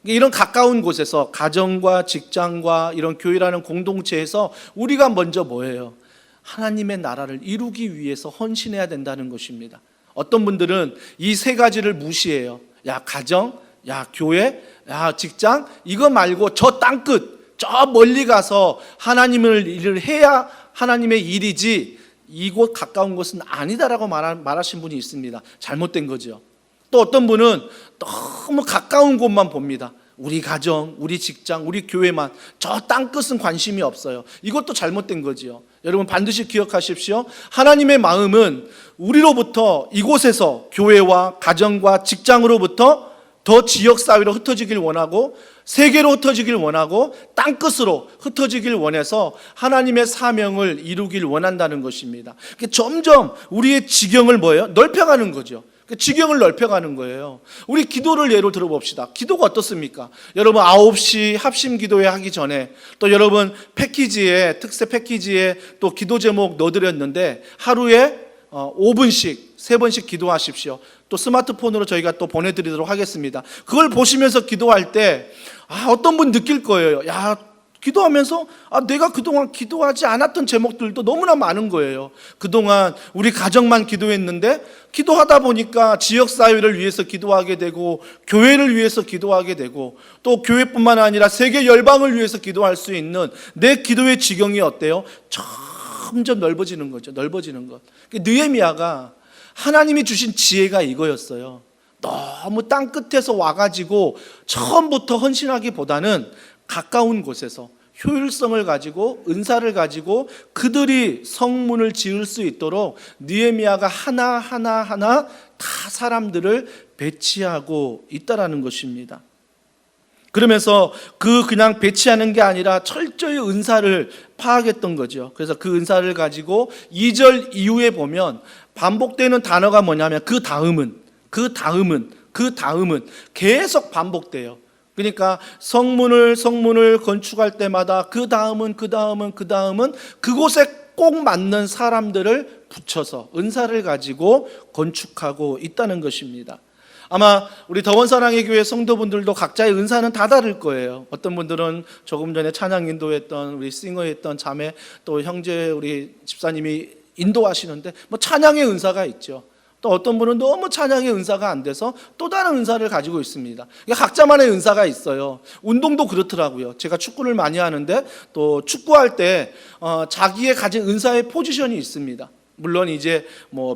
이런 가까운 곳에서, 가정과 직장과 이런 교회라는 공동체에서 우리가 먼저 뭐예요? 하나님의 나라를 이루기 위해서 헌신해야 된다는 것입니다. 어떤 분들은 이 세 가지를 무시해요. 야, 가정, 야, 교회, 야, 직장, 이거 말고 저 땅끝, 저 멀리 가서 하나님을 일을 해야 하나님의 일이지 이곳 가까운 곳은 아니다라고 말하신 분이 있습니다. 잘못된 거죠. 또 어떤 분은 너무 가까운 곳만 봅니다. 우리 가정, 우리 직장, 우리 교회만, 저 땅끝은 관심이 없어요. 이것도 잘못된 거지요. 여러분 반드시 기억하십시오. 하나님의 마음은 우리로부터, 이곳에서, 교회와 가정과 직장으로부터 더 지역사회로 흩어지길 원하고 세계로 흩어지길 원하고 땅끝으로 흩어지길 원해서 하나님의 사명을 이루길 원한다는 것입니다. 점점 우리의 지경을 뭐예요? 넓혀가는 거죠. 지경을 넓혀가는 거예요. 우리 기도를 예로 들어봅시다. 기도가 어떻습니까? 여러분 9시 합심 기도회 하기 전에 또 여러분 패키지에 특세 패키지에 또 기도 제목 넣어드렸는데 하루에 5분씩 3번씩 기도하십시오. 또 스마트폰으로 저희가 또 보내드리도록 하겠습니다. 그걸 보시면서 기도할 때 어떤 분 느낄 거예요. 기도하면서 내가 그동안 기도하지 않았던 제목들도 너무나 많은 거예요. 그동안 우리 가정만 기도했는데 기도하다 보니까 지역사회를 위해서 기도하게 되고 교회를 위해서 기도하게 되고 또 교회뿐만 아니라 세계 열방을 위해서 기도할 수 있는 내 기도의 지경이 어때요? 점점 넓어지는 거죠. 넓어지는 것. 느헤미야가 하나님이 주신 지혜가 이거였어요. 너무 땅끝에서 와가지고 처음부터 헌신하기보다는 가까운 곳에서 효율성을 가지고 은사를 가지고 그들이 성문을 지을 수 있도록 느헤미야가 하나하나 다 사람들을 배치하고 있다라는 것입니다. 그러면서 그냥 배치하는 게 아니라 철저히 은사를 파악했던 거죠. 그래서 그 은사를 가지고 2절 이후에 보면 반복되는 단어가 뭐냐면 그 다음은 계속 반복돼요. 그러니까 성문을 건축할 때마다 그 다음은 그곳에 꼭 맞는 사람들을 붙여서 은사를 가지고 건축하고 있다는 것입니다. 아마 우리 더원사랑의 교회 성도분들도 각자의 은사는 다 다를 거예요. 어떤 분들은 조금 전에 찬양 인도했던 우리 싱어했던 자매 또 형제 우리 집사님이 인도하시는데 찬양의 은사가 있죠. 또 어떤 분은 너무 찬양의 은사가 안 돼서 또 다른 은사를 가지고 있습니다. 각자만의 은사가 있어요. 운동도 그렇더라고요. 제가 축구를 많이 하는데 또 축구할 때 자기의 가진 은사의 포지션이 있습니다. 물론 이제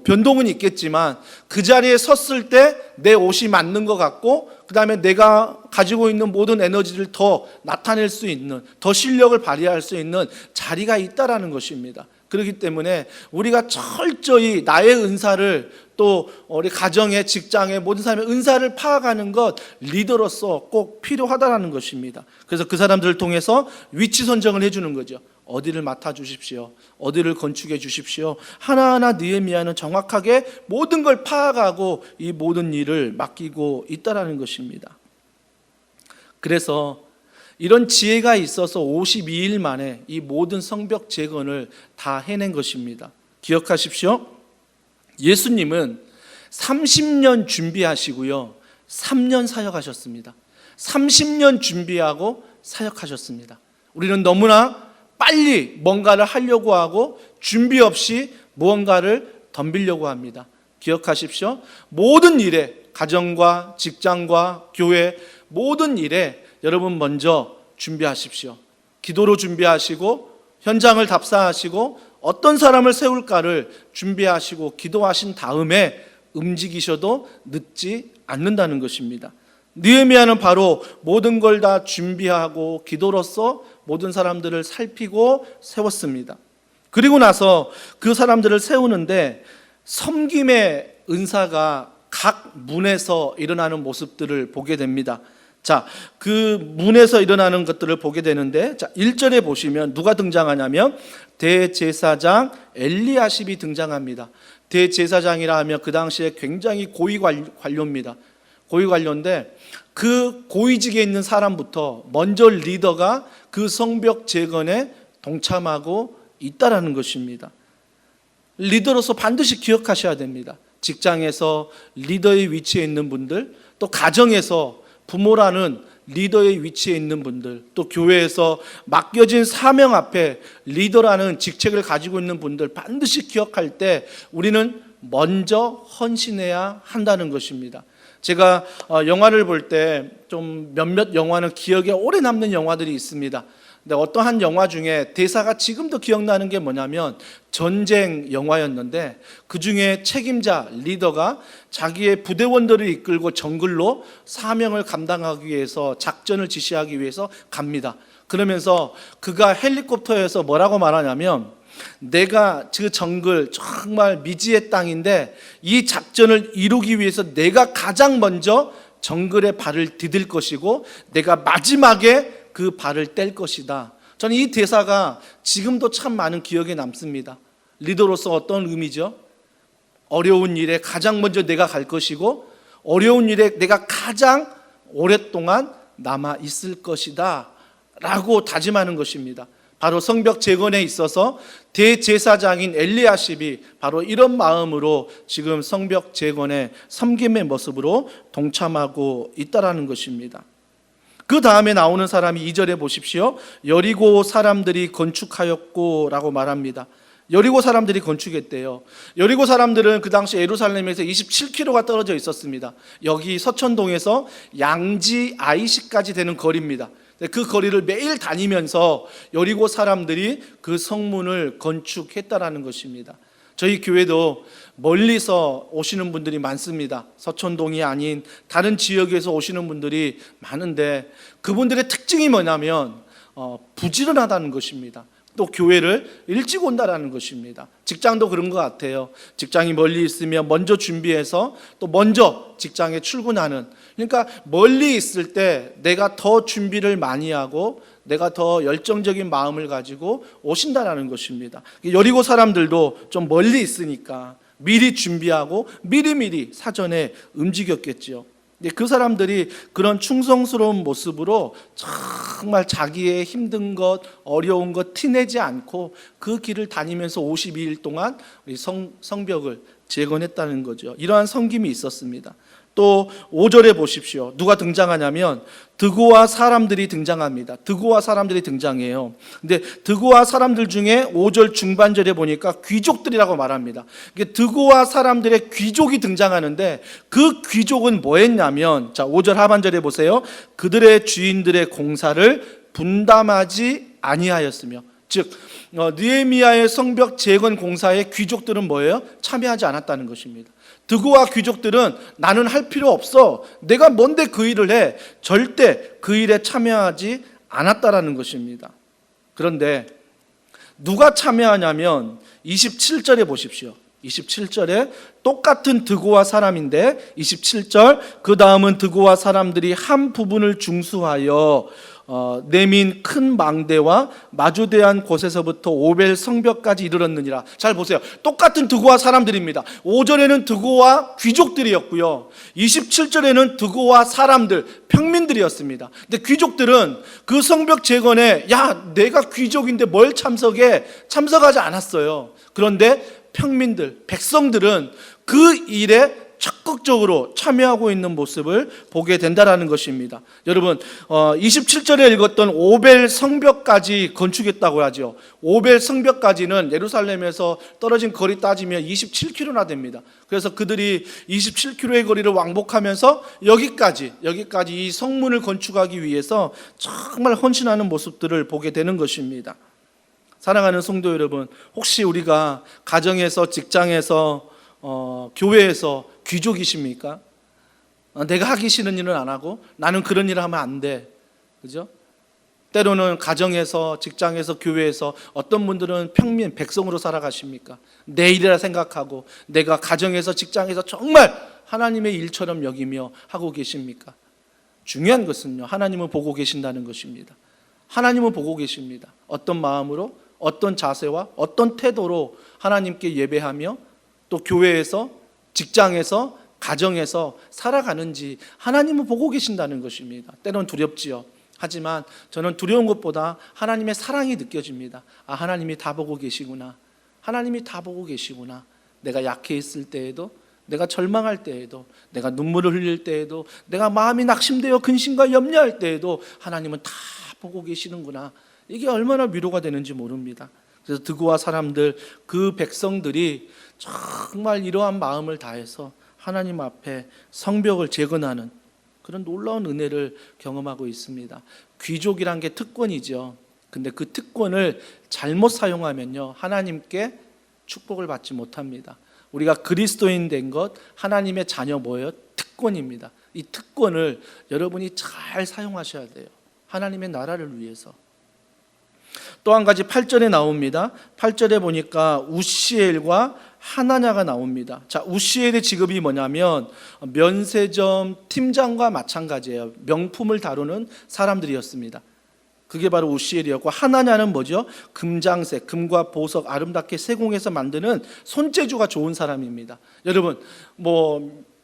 변동은 있겠지만 그 자리에 섰을 때 내 옷이 맞는 것 같고 그 다음에 내가 가지고 있는 모든 에너지를 더 나타낼 수 있는 더 실력을 발휘할 수 있는 자리가 있다라는 것입니다. 그렇기 때문에 우리가 철저히 나의 은사를 또 우리 가정의 직장의 모든 사람의 은사를 파악하는 것 리더로서 꼭 필요하다라는 것입니다. 그래서 그 사람들을 통해서 위치 선정을 해주는 거죠. 어디를 맡아주십시오. 어디를 건축해 주십시오. 하나하나 느헤미야는 정확하게 모든 걸 파악하고 이 모든 일을 맡기고 있다라는 것입니다. 그래서 이런 지혜가 있어서 52일 만에 이 모든 성벽 재건을 다 해낸 것입니다. 기억하십시오. 예수님은 30년 준비하시고요 3년 사역하셨습니다. 30년 준비하고 사역하셨습니다. 우리는 너무나 빨리 뭔가를 하려고 하고 준비 없이 무언가를 덤비려고 합니다. 기억하십시오. 모든 일에 가정과 직장과 교회 모든 일에 여러분 먼저 준비하십시오. 기도로 준비하시고 현장을 답사하시고 어떤 사람을 세울까를 준비하시고 기도하신 다음에 움직이셔도 늦지 않는다는 것입니다. 느헤미야는 바로 모든 걸 다 준비하고 기도로서 모든 사람들을 살피고 세웠습니다. 그리고 나서 그 사람들을 세우는데 섬김의 은사가 각 문에서 일어나는 모습들을 보게 됩니다. 자, 그 문에서 일어나는 것들을 보게 되는데 1절에 보시면 누가 등장하냐면 대제사장 엘리야십이 등장합니다. 대제사장이라 하면 그 당시에 굉장히 고위 관료입니다. 고위 관료인데 그 고위직에 있는 사람부터 먼저 리더가 그 성벽 재건에 동참하고 있다라는 것입니다. 리더로서 반드시 기억하셔야 됩니다. 직장에서 리더의 위치에 있는 분들, 또 가정에서 부모라는 리더의 위치에 있는 분들, 또 교회에서 맡겨진 사명 앞에 리더라는 직책을 가지고 있는 분들 반드시 기억할 때 우리는 먼저 헌신해야 한다는 것입니다. 제가 영화를 볼 때 좀 몇몇 영화는 기억에 오래 남는 영화들이 있습니다. 근데 어떠한 영화 중에 대사가 지금도 기억나는 게 뭐냐면 전쟁 영화였는데 그 중에 책임자 리더가 자기의 부대원들을 이끌고 정글로 사명을 감당하기 위해서 작전을 지시하기 위해서 갑니다. 그러면서 그가 헬리콥터에서 뭐라고 말하냐면 내가 그 정글 정말 미지의 땅인데 이 작전을 이루기 위해서 내가 가장 먼저 정글에 발을 디딜 것이고 내가 마지막에 그 발을 뗄 것이다. 저는 이 대사가 지금도 참 많은 기억에 남습니다. 리더로서 어떤 의미죠? 어려운 일에 가장 먼저 내가 갈 것이고 어려운 일에 내가 가장 오랫동안 남아 있을 것이다 라고 다짐하는 것입니다. 바로 성벽 재건에 있어서 대제사장인 엘리야십이 바로 이런 마음으로 지금 성벽 재건의 섬김의 모습으로 동참하고 있다라는 것입니다. 그 다음에 나오는 사람이 2절에 보십시오. 여리고 사람들이 건축하였고 라고 말합니다. 여리고 사람들이 건축했대요. 여리고 사람들은 그 당시 예루살렘에서 27km가 떨어져 있었습니다. 여기 서천동에서 양지 아이시까지 되는 거리입니다. 그 거리를 매일 다니면서 여리고 사람들이 그 성문을 건축했다라는 것입니다. 저희 교회도 멀리서 오시는 분들이 많습니다. 서천동이 아닌 다른 지역에서 오시는 분들이 많은데 그분들의 특징이 뭐냐면 부지런하다는 것입니다. 또 교회를 일찍 온다라는 것입니다. 직장도 그런 것 같아요. 직장이 멀리 있으면 먼저 준비해서 또 먼저 직장에 출근하는, 그러니까 멀리 있을 때 내가 더 준비를 많이 하고 내가 더 열정적인 마음을 가지고 오신다라는 것입니다. 여리고 사람들도 좀 멀리 있으니까 미리 준비하고 미리미리 사전에 움직였겠지요. 그 사람들이 그런 충성스러운 모습으로 정말 자기의 힘든 것, 어려운 것 티내지 않고 그 길을 다니면서 52일 동안 우리 성벽을 재건했다는 거죠. 이러한 섬김이 있었습니다. 또 5절에 보십시오. 누가 등장하냐면 드고와 사람들이 등장합니다. 드고와 사람들이 등장해요. 근데 드고와 사람들 중에 5절 중반절에 보니까 귀족들이라고 말합니다. 드고와 사람들의 귀족이 등장하는데 그 귀족은 뭐 했냐면, 자 5절 하반절에 보세요. 그들의 주인들의 공사를 분담하지 아니하였으며, 즉 느헤미야의 성벽 재건 공사에 귀족들은 뭐예요? 참여하지 않았다는 것입니다. 드고와 귀족들은 나는 할 필요 없어, 내가 뭔데 그 일을 해, 절대 그 일에 참여하지 않았다라는 것입니다. 그런데 누가 참여하냐면 27절에 보십시오. 27절에 똑같은 드고와 사람인데 27절 그 다음은 드고와 사람들이 한 부분을 중수하여 내민 큰 망대와 마주대한 곳에서부터 오벨 성벽까지 이르렀느니라. 잘 보세요. 똑같은 드고와 사람들입니다. 5절에는 드고와 귀족들이었고요, 27절에는 드고와 사람들, 평민들이었습니다. 근데 귀족들은 그 성벽 재건에 야 내가 귀족인데 뭘 참석해? 참석하지 않았어요. 그런데 평민들, 백성들은 그 일에 적극적으로 참여하고 있는 모습을 보게 된다는 것입니다. 여러분 27절에 읽었던 오벨 성벽까지 건축했다고 하죠. 오벨 성벽까지는 예루살렘에서 떨어진 거리 따지면 27km나 됩니다. 그래서 그들이 27km의 거리를 왕복하면서 여기까지 이 성문을 건축하기 위해서 정말 헌신하는 모습들을 보게 되는 것입니다. 사랑하는 성도 여러분, 혹시 우리가 가정에서, 직장에서, 교회에서 귀족이십니까? 내가 하기 싫은 일은 안 하고 나는 그런 일을 하면 안 돼, 그죠? 때로는 가정에서, 직장에서, 교회에서 어떤 분들은 평민, 백성으로 살아가십니까? 내 일이라 생각하고 내가 가정에서, 직장에서 정말 하나님의 일처럼 여기며 하고 계십니까? 중요한 것은요, 하나님은 보고 계신다는 것입니다. 하나님은 보고 계십니다. 어떤 마음으로, 어떤 자세와 어떤 태도로 하나님께 예배하며 또 교회에서, 직장에서, 가정에서 살아가는지 하나님은 보고 계신다는 것입니다. 때로는 두렵지요. 하지만 저는 두려운 것보다 하나님의 사랑이 느껴집니다. 아, 하나님이 다 보고 계시구나. 하나님이 다 보고 계시구나. 내가 약해 있을 때에도, 내가 절망할 때에도, 내가 눈물을 흘릴 때에도, 내가 마음이 낙심되어 근심과 염려할 때에도 하나님은 다 보고 계시는구나. 이게 얼마나 위로가 되는지 모릅니다. 그래서 드고와 사람들, 그 백성들이 정말 이러한 마음을 다해서 하나님 앞에 성벽을 재건하는 그런 놀라운 은혜를 경험하고 있습니다. 귀족이란 게 특권이죠. 근데 그 특권을 잘못 사용하면요, 하나님께 축복을 받지 못합니다. 우리가 그리스도인 된 것, 하나님의 자녀 뭐예요? 특권입니다. 이 특권을 여러분이 잘 사용하셔야 돼요. 하나님의 나라를 위해서. 또 한 가지 8절에 나옵니다. 8절에 보니까 우시엘과 하나냐가 나옵니다. 자, 우시엘의 직업이 뭐냐면 면세점 팀장과 마찬가지예요. 명품을 다루는 사람들이었습니다. 그게 바로 우시엘이었고, 하나냐는 뭐죠? 금장색, 금과 보석 아름답게 세공해서 만드는 손재주가 좋은 사람입니다. 여러분,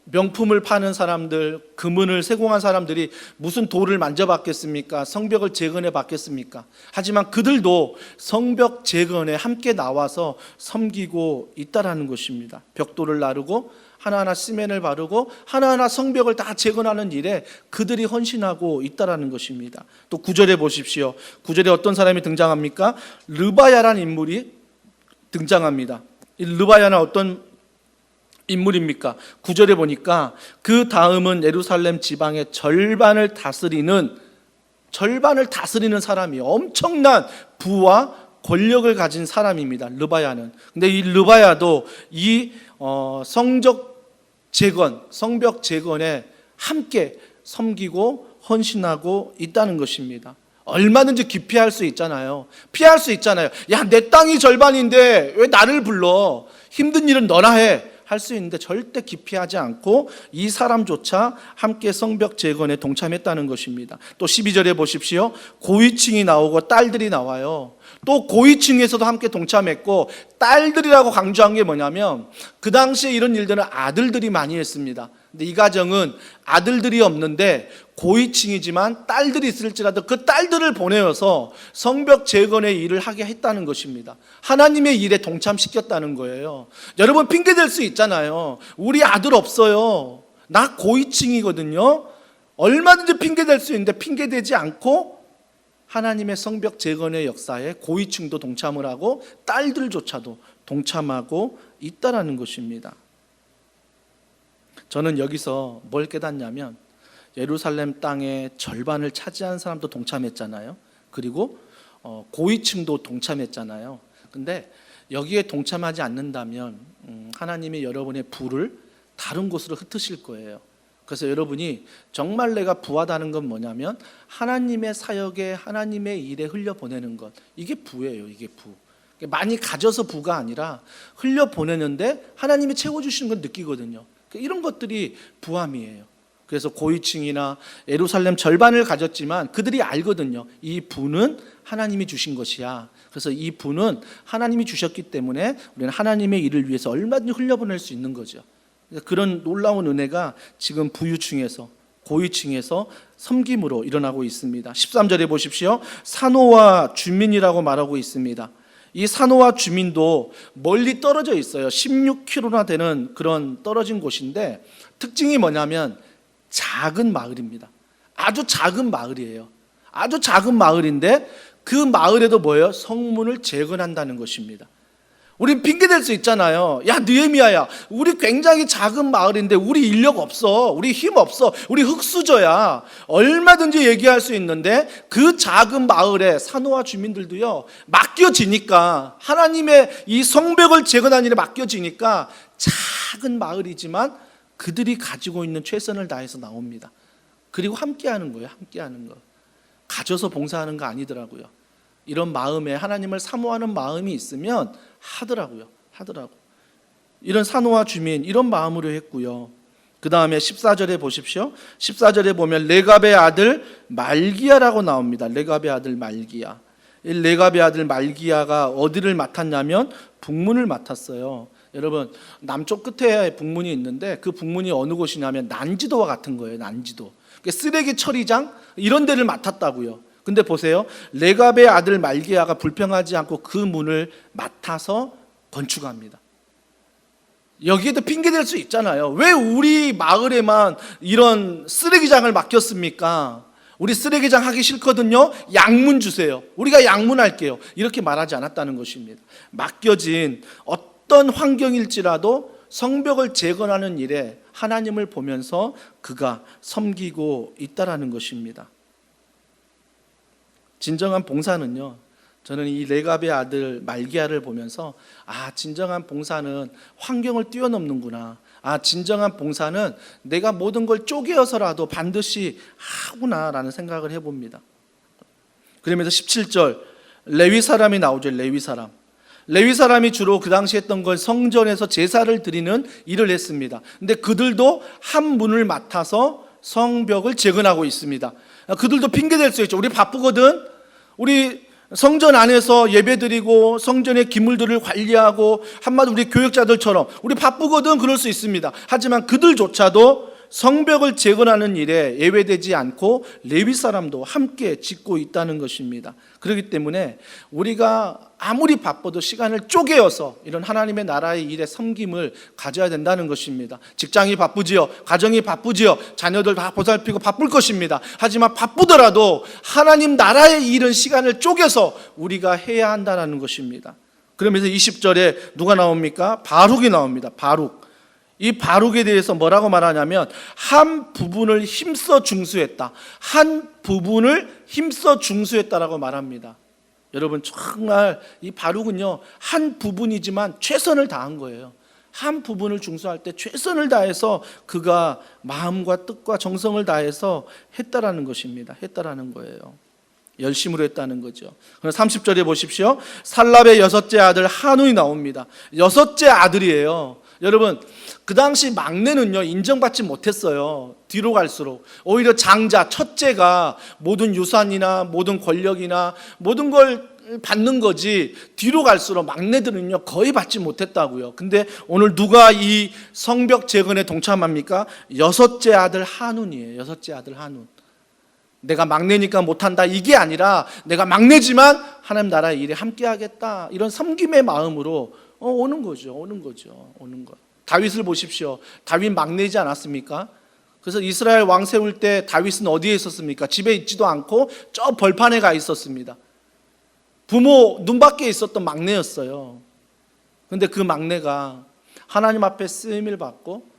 명품을 파는 사람들, 금은을 세공한 사람들이 무슨 돌을 만져봤겠습니까? 성벽을 재건해 봤겠습니까? 하지만 그들도 성벽 재건에 함께 나와서 섬기고 있다라는 것입니다. 벽돌을 나르고 하나하나 시멘을 바르고 하나하나 성벽을 다 재건하는 일에 그들이 헌신하고 있다라는 것입니다. 또 9절에 보십시오. 9절에 어떤 사람이 등장합니까? 르바야라는 인물이 등장합니다. 이 르바야는 어떤 인물입니까? 9절에 보니까 그 다음은 예루살렘 지방의 절반을 다스리는 사람이에요. 엄청난 부와 권력을 가진 사람입니다. 르바야는. 근데 이 르바야도 이 성벽 재건에 함께 섬기고 헌신하고 있다는 것입니다. 얼마든지 기피할 수 있잖아요. 피할 수 있잖아요. 야, 내 땅이 절반인데 왜 나를 불러? 힘든 일은 너나 해. 할 수 있는데 절대 기피하지 않고 이 사람조차 함께 성벽 재건에 동참했다는 것입니다. 또 12절에 보십시오. 고위층이 나오고 딸들이 나와요. 또 고위층에서도 함께 동참했고, 딸들이라고 강조한 게 뭐냐면 그 당시에 이런 일들은 아들들이 많이 했습니다. 근데 이 가정은 아들들이 없는데 고위층이지만 딸들이 있을지라도 그 딸들을 보내어서 성벽 재건의 일을 하게 했다는 것입니다. 하나님의 일에 동참시켰다는 거예요. 여러분, 핑계댈 수 있잖아요. 우리 아들 없어요. 나 고위층이거든요. 얼마든지 핑계댈 수 있는데 핑계대지 않고 하나님의 성벽 재건의 역사에 고위층도 동참을 하고 딸들조차도 동참하고 있다라는 것입니다. 저는 여기서 뭘 깨닫냐면 예루살렘 땅의 절반을 차지한 사람도 동참했잖아요. 그리고 고위층도 동참했잖아요. 근데 여기에 동참하지 않는다면 하나님이 여러분의 부를 다른 곳으로 흩으실 거예요. 그래서 여러분이 정말 내가 부하다는 건 뭐냐면 하나님의 사역에, 하나님의 일에 흘려보내는 것. 이게 부예요. 이게 부. 많이 가져서 부가 아니라 흘려보내는데 하나님이 채워주시는 건 느끼거든요. 이런 것들이 부함이에요. 그래서 고위층이나 예루살렘 절반을 가졌지만 그들이 알거든요. 이 부는 하나님이 주신 것이야. 그래서 이 부는 하나님이 주셨기 때문에 우리는 하나님의 일을 위해서 얼마든지 흘려보낼 수 있는 거죠. 그런 놀라운 은혜가 지금 부유층에서, 고위층에서 섬김으로 일어나고 있습니다. 13절에 보십시오. 산호와 주민이라고 말하고 있습니다. 이 산호와 주민도 멀리 떨어져 있어요. 16km나 되는 그런 떨어진 곳인데 특징이 뭐냐면 작은 마을입니다. 아주 작은 마을이에요. 아주 작은 마을인데 그 마을에도 뭐예요? 성문을 재건한다는 것입니다. 우리 핑계댈 수 있잖아요. 야, 느헤미야야, 우리 굉장히 작은 마을인데 우리 인력 없어, 우리 힘 없어, 우리 흙수저야. 얼마든지 얘기할 수 있는데 그 작은 마을에 산호와 주민들도요 맡겨지니까, 하나님의 이 성벽을 재건하는 일에 맡겨지니까 작은 마을이지만 그들이 가지고 있는 최선을 다해서 나옵니다. 그리고 함께하는 거예요. 함께하는 거. 가져서 봉사하는 거 아니더라고요. 이런 마음에 하나님을 사모하는 마음이 있으면 하더라고요. 이런 산호와 주민, 이런 마음으로 했고요. 그 다음에 14절에 보십시오. 14절에 보면 레갑의 아들 말기야라고 나옵니다. 레갑의 아들 말기야. 이 레갑의 아들 말기야가 어디를 맡았냐면 북문을 맡았어요. 여러분, 남쪽 끝에 북문이 있는데 그 북문이 어느 곳이냐면 난지도와 같은 거예요. 난지도. 쓰레기 처리장 이런 데를 맡았다고요. 근데 보세요. 레갑의 아들 말기야가 불평하지 않고 그 문을 맡아서 건축합니다. 여기에도 핑계댈 수 있잖아요. 왜 우리 마을에만 이런 쓰레기장을 맡겼습니까? 우리 쓰레기장 하기 싫거든요. 양문 주세요. 우리가 양문할게요. 이렇게 말하지 않았다는 것입니다. 맡겨진 어떤 환경일지라도 성벽을 재건하는 일에 하나님을 보면서 그가 섬기고 있다라는 것입니다. 진정한 봉사는요, 저는 이 레갑의 아들 말기야를 보면서 진정한 봉사는 환경을 뛰어넘는구나. 진정한 봉사는 내가 모든 걸 쪼개어서라도 반드시 하구나라는 생각을 해봅니다. 그러면서 17절 레위 사람이 나오죠. 레위 사람. 레위 사람이 주로 그 당시 했던 건 성전에서 제사를 드리는 일을 했습니다. 근데 그들도 한 문을 맡아서 성벽을 재건하고 있습니다. 그들도 핑계댈 수 있죠. 우리 바쁘거든. 우리 성전 안에서 예배드리고 성전의 기물들을 관리하고 한마디 우리 교역자들처럼 우리 바쁘거든 그럴 수 있습니다. 하지만 그들조차도 성벽을 재건하는 일에 예외되지 않고 레위 사람도 함께 짓고 있다는 것입니다. 그렇기 때문에 우리가 아무리 바빠도 시간을 쪼개어서 이런 하나님의 나라의 일에 섬김을 가져야 된다는 것입니다. 직장이 바쁘지요, 가정이 바쁘지요, 자녀들 다 보살피고 바쁠 것입니다. 하지만 바쁘더라도 하나님 나라의 일은 시간을 쪼개서 우리가 해야 한다는 것입니다. 그러면서 20절에 누가 나옵니까? 바룩이 나옵니다. 바룩. 이 바룩에 대해서 뭐라고 말하냐면 한 부분을 힘써 중수했다. 한 부분을 힘써 중수했다라고 말합니다. 여러분 정말 이 바룩은요 한 부분이지만 최선을 다한 거예요. 한 부분을 중수할 때 최선을 다해서 그가 마음과 뜻과 정성을 다해서 했다라는 것입니다. 했다라는 거예요. 열심으로 했다는 거죠. 그럼 30절에 보십시오. 살랍의 여섯째 아들 한운이 나옵니다. 여섯째 아들이에요. 여러분 그 당시 막내는요 인정받지 못했어요. 뒤로 갈수록 오히려 장자 첫째가 모든 유산이나 모든 권력이나 모든 걸 받는 거지 뒤로 갈수록 막내들은요 거의 받지 못했다고요. 근데 오늘 누가 이 성벽 재건에 동참합니까? 여섯째 아들 한운이에요. 여섯째 아들 한운. 내가 막내니까 못한다 이게 아니라 내가 막내지만 하나님 나라의 일에 함께 하겠다 이런 섬김의 마음으로 오는 거죠. 오는 것. 다윗을 보십시오. 다윗 막내지 않았습니까? 그래서 이스라엘 왕 세울 때 다윗은 어디에 있었습니까? 집에 있지도 않고 저 벌판에 가 있었습니다. 부모 눈밖에 있었던 막내였어요. 그런데 그 막내가 하나님 앞에 쓰임을 받고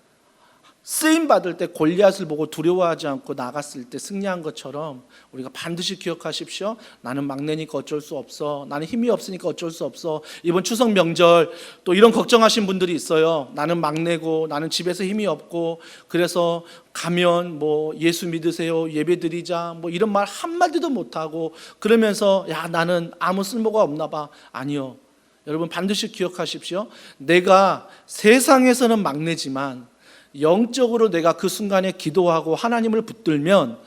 쓰임 받을 때 골리앗을 보고 두려워하지 않고 나갔을 때 승리한 것처럼 우리가 반드시 기억하십시오. 나는 막내니까 어쩔 수 없어. 나는 힘이 없으니까 어쩔 수 없어. 이번 추석 명절 또 이런 걱정하신 분들이 있어요. 나는 막내고 나는 집에서 힘이 없고 그래서 가면 뭐 예수 믿으세요, 예배드리자 뭐 이런 말 한마디도 못하고 그러면서 야 나는 아무 쓸모가 없나 봐. 아니요. 여러분 반드시 기억하십시오. 내가 세상에서는 막내지만 영적으로 내가 그 순간에 기도하고 하나님을 붙들면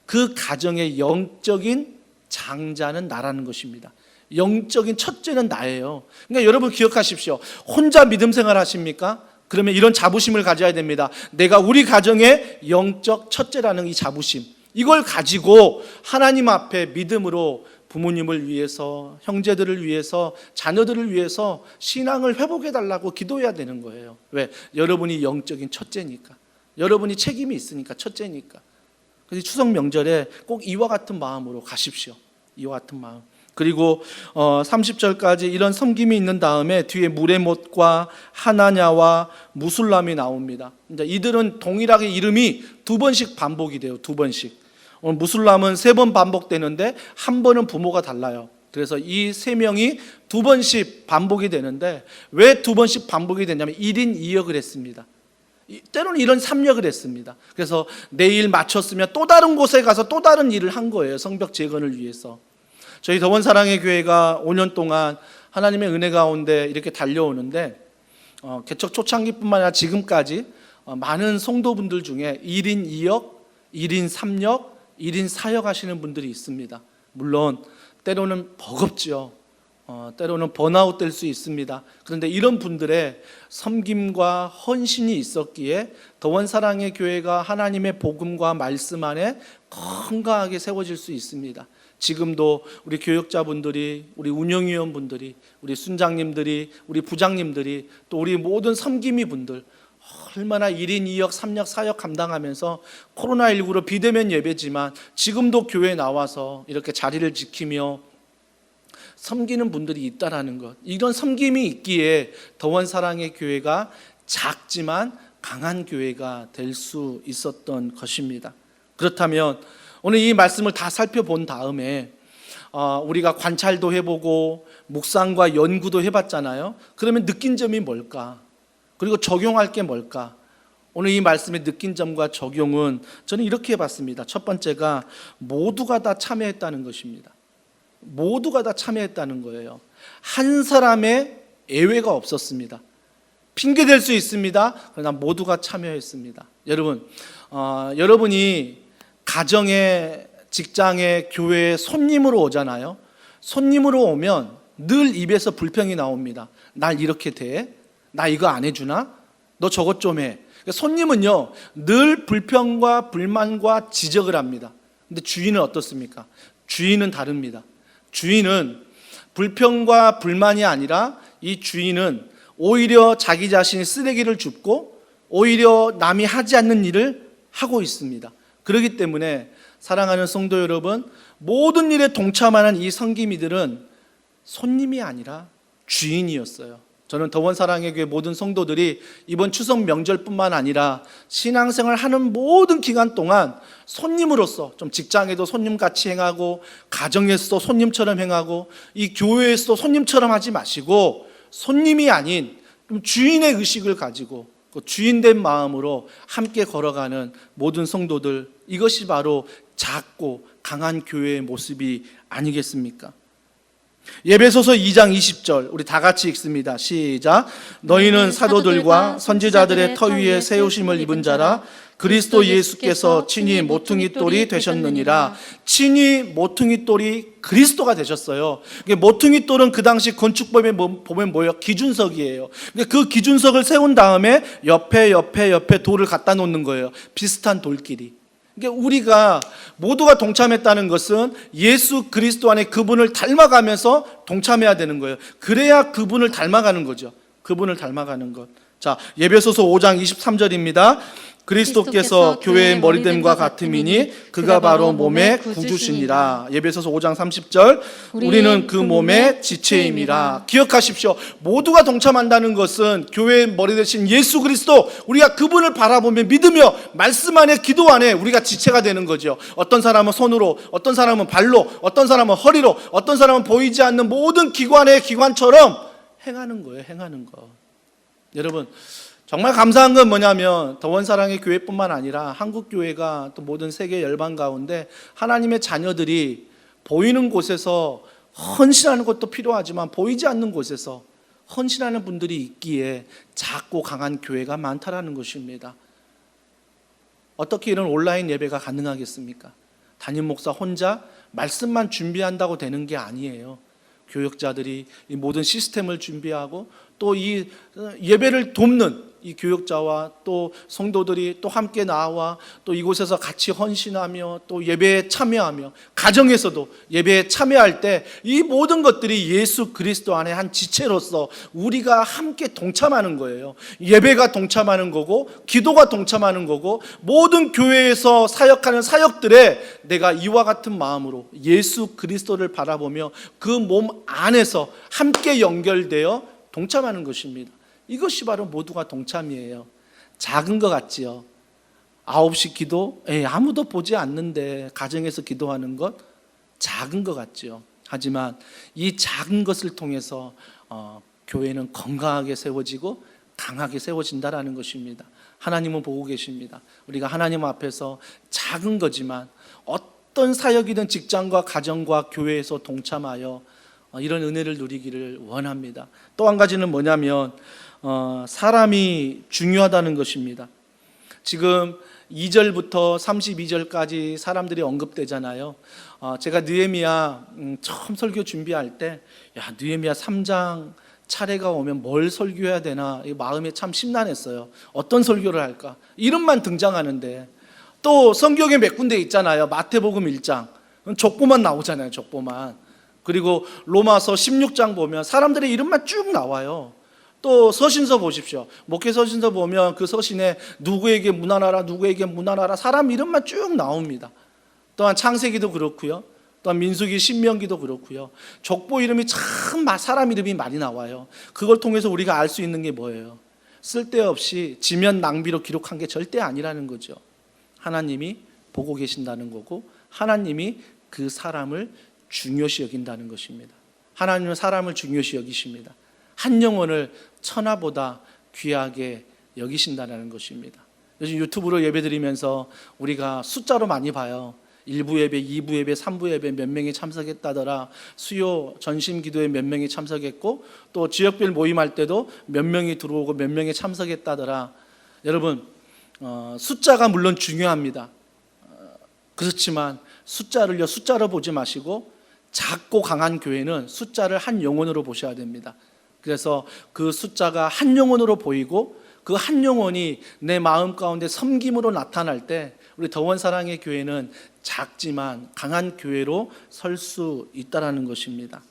그 가정의 영적인 장자는 나라는 것입니다. 영적인 첫째는 나예요. 그러니까 여러분 기억하십시오. 혼자 믿음 생활 하십니까? 그러면 이런 자부심을 가져야 됩니다. 내가 우리 가정의 영적 첫째라는 이 자부심, 이걸 가지고 하나님 앞에 믿음으로 부모님을 위해서, 형제들을 위해서, 자녀들을 위해서 신앙을 회복해달라고 기도해야 되는 거예요. 왜? 여러분이 영적인 첫째니까. 여러분이 책임이 있으니까, 첫째니까. 그래서 추석 명절에 꼭 이와 같은 마음으로 가십시오. 이와 같은 마음. 그리고 30절까지 이런 섬김이 있는 다음에 뒤에 무레못과 하나냐와 무술람이 나옵니다. 이제 이들은 동일하게 이름이 두 번씩 반복이 돼요. 두 번씩. 오늘 무술람은 3번 반복되는데 한 번은 부모가 달라요. 그래서 이 3명이 두 번씩 반복이 되는데 왜 두 번씩 반복이 되냐면 1인 2역을 했습니다. 때로는 이런 3역을 했습니다. 그래서 내일 마쳤으면 또 다른 곳에 가서 또 다른 일을 한 거예요. 성벽 재건을 위해서. 저희 더원 사랑의 교회가 5년 동안 하나님의 은혜 가운데 이렇게 달려오는데 개척 초창기뿐만 아니라 지금까지 많은 성도분들 중에 1인 2역, 1인 3역, 1인 4역 하시는 분들이 있습니다. 물론 때로는 버겁죠. 때로는 번아웃 될 수 있습니다. 그런데 이런 분들의 섬김과 헌신이 있었기에 더원 사랑의 교회가 하나님의 복음과 말씀 안에 건강하게 세워질 수 있습니다. 지금도 우리 교역자분들이, 우리 운영위원분들이, 우리 순장님들이, 우리 부장님들이 또 우리 모든 섬김이 분들 얼마나 1인 2역, 3역, 4역 감당하면서 코로나19로 비대면 예배지만 지금도 교회에 나와서 이렇게 자리를 지키며 섬기는 분들이 있다라는 것. 이런 섬김이 있기에 더원 사랑의 교회가 작지만 강한 교회가 될 수 있었던 것입니다. 그렇다면 오늘 이 말씀을 다 살펴본 다음에 우리가 관찰도 해보고 묵상과 연구도 해봤잖아요. 그러면 느낀 점이 뭘까? 그리고 적용할 게 뭘까? 오늘 이 말씀의 느낀 점과 적용은 저는 이렇게 해봤습니다. 첫 번째가 모두가 다 참여했다는 것입니다. 모두가 다 참여했다는 거예요. 한 사람의 예외가 없었습니다. 핑계 댈 수 있습니다. 그러나 모두가 참여했습니다. 여러분, 여러분이 가정에, 직장에, 교회에 손님으로 오잖아요. 손님으로 오면 늘 입에서 불평이 나옵니다. 날 이렇게 대? 나 이거 안 해주나? 너 저것 좀 해. 손님은요, 늘 불평과 불만과 지적을 합니다. 근데 주인은 어떻습니까? 주인은 다릅니다. 주인은 불평과 불만이 아니라 이 주인은 오히려 자기 자신이 쓰레기를 줍고 오히려 남이 하지 않는 일을 하고 있습니다. 그렇기 때문에 사랑하는 성도 여러분, 모든 일에 동참하는 이 성기미들은 손님이 아니라 주인이었어요. 저는 더원 사랑의 교회 모든 성도들이 이번 추석 명절뿐만 아니라 신앙생활 하는 모든 기간 동안 손님으로서, 좀 직장에도 손님같이 행하고 가정에서도 손님처럼 행하고 이 교회에서도 손님처럼 하지 마시고 손님이 아닌 좀 주인의 의식을 가지고 그 주인된 마음으로 함께 걸어가는 모든 성도들, 이것이 바로 작고 강한 교회의 모습이 아니겠습니까? 예배소서 2장 20절 우리 다 같이 읽습니다. 시작. 너희는 사도들과 선지자들의 터 위에 세우심을 입은 자라. 그리스도 예수께서 친히 모퉁이 돌이 되셨느니라. 친히 모퉁이 돌이 그리스도가 되셨어요. 모퉁이 돌은 그 당시 건축법에 보면 뭐예요? 기준석이에요. 그 기준석을 세운 다음에 옆에 돌을 갖다 놓는 거예요. 비슷한 돌끼리. 우리가 모두가 동참했다는 것은 예수 그리스도 안에 그분을 닮아가면서 동참해야 되는 거예요. 그래야 그분을 닮아가는 거죠. 그분을 닮아가는 것. 자, 예배소서 5장 23절입니다. 그리스도께서 교회의 머리됨과 같음이니 그가 바로 몸의 구주시니라. 예배소서 5장 30절 우리는 그 몸의 지체임이라. 기억하십시오. 모두가 동참한다는 것은 교회의 머리 되신 예수 그리스도, 우리가 그분을 바라보며 믿으며 말씀 안에, 기도 안에 우리가 지체가 되는 거죠. 어떤 사람은 손으로, 어떤 사람은 발로, 어떤 사람은 허리로, 어떤 사람은 보이지 않는 모든 기관의 기관처럼 행하는 거예요. 행하는 거. 여러분, 정말 감사한 건 뭐냐면 더원사랑의 교회뿐만 아니라 한국교회가 또 모든 세계 열방 가운데 하나님의 자녀들이 보이는 곳에서 헌신하는 것도 필요하지만 보이지 않는 곳에서 헌신하는 분들이 있기에 작고 강한 교회가 많다라는 것입니다. 어떻게 이런 온라인 예배가 가능하겠습니까? 담임 목사 혼자 말씀만 준비한다고 되는 게 아니에요. 교역자들이 이 모든 시스템을 준비하고 또 이 예배를 돕는 이 교역자와 또 성도들이 또 함께 나와 또 이곳에서 같이 헌신하며 또 예배에 참여하며 가정에서도 예배에 참여할 때 이 모든 것들이 예수 그리스도 안에 한 지체로서 우리가 함께 동참하는 거예요. 예배가 동참하는 거고 기도가 동참하는 거고 모든 교회에서 사역하는 사역들에 내가 이와 같은 마음으로 예수 그리스도를 바라보며 그 몸 안에서 함께 연결되어 동참하는 것입니다. 이것이 바로 모두가 동참이에요. 작은 것 같지요. 9시 기도? 아무도 보지 않는데 가정에서 기도하는 것? 작은 것 같지요. 하지만 이 작은 것을 통해서 교회는 건강하게 세워지고 강하게 세워진다라는 것입니다. 하나님은 보고 계십니다. 우리가 하나님 앞에서 작은 거지만 어떤 사역이든 직장과 가정과 교회에서 동참하여 이런 은혜를 누리기를 원합니다. 또 한 가지는 뭐냐면 사람이 중요하다는 것입니다. 지금 2절부터 32절까지 사람들이 언급되잖아요. 제가 느헤미야 처음 설교 준비할 때 느헤미야 3장 차례가 오면 뭘 설교해야 되나 마음에 참 심란했어요. 어떤 설교를 할까? 이름만 등장하는데 또 성경에 몇 군데 있잖아요. 마태복음 1장 족보만 나오잖아요. 족보만. 그리고 로마서 16장 보면 사람들의 이름만 쭉 나와요. 또 서신서 보십시오. 목회 서신서 보면 그 서신에 누구에게 문안하라 누구에게 문안하라 사람 이름만 쭉 나옵니다. 또한 창세기도 그렇고요. 또한 민수기 신명기도 그렇고요. 족보 이름이 참 사람 이름이 많이 나와요. 그걸 통해서 우리가 알 수 있는 게 뭐예요? 쓸데없이 지면 낭비로 기록한 게 절대 아니라는 거죠. 하나님이 보고 계신다는 거고 하나님이 그 사람을 중요시 여긴다는 것입니다. 하나님은 사람을 중요시 여기십니다. 한 영혼을 천하보다 귀하게 여기신다는 것입니다. 요즘 유튜브로 예배드리면서 우리가 숫자로 많이 봐요. 1부 예배, 2부 예배, 3부 예배 몇 명이 참석했다더라. 수요 전심 기도에 몇 명이 참석했고 또 지역별 모임할 때도 몇 명이 들어오고 몇 명이 참석했다더라. 여러분 숫자가 물론 중요합니다. 그렇지만 숫자를요 숫자로 보지 마시고 작고 강한 교회는 숫자를 한 영혼으로 보셔야 됩니다. 그래서 그 숫자가 한 영혼으로 보이고 그 한 영혼이 내 마음 가운데 섬김으로 나타날 때 우리 더원 사랑의 교회는 작지만 강한 교회로 설 수 있다라는 것입니다.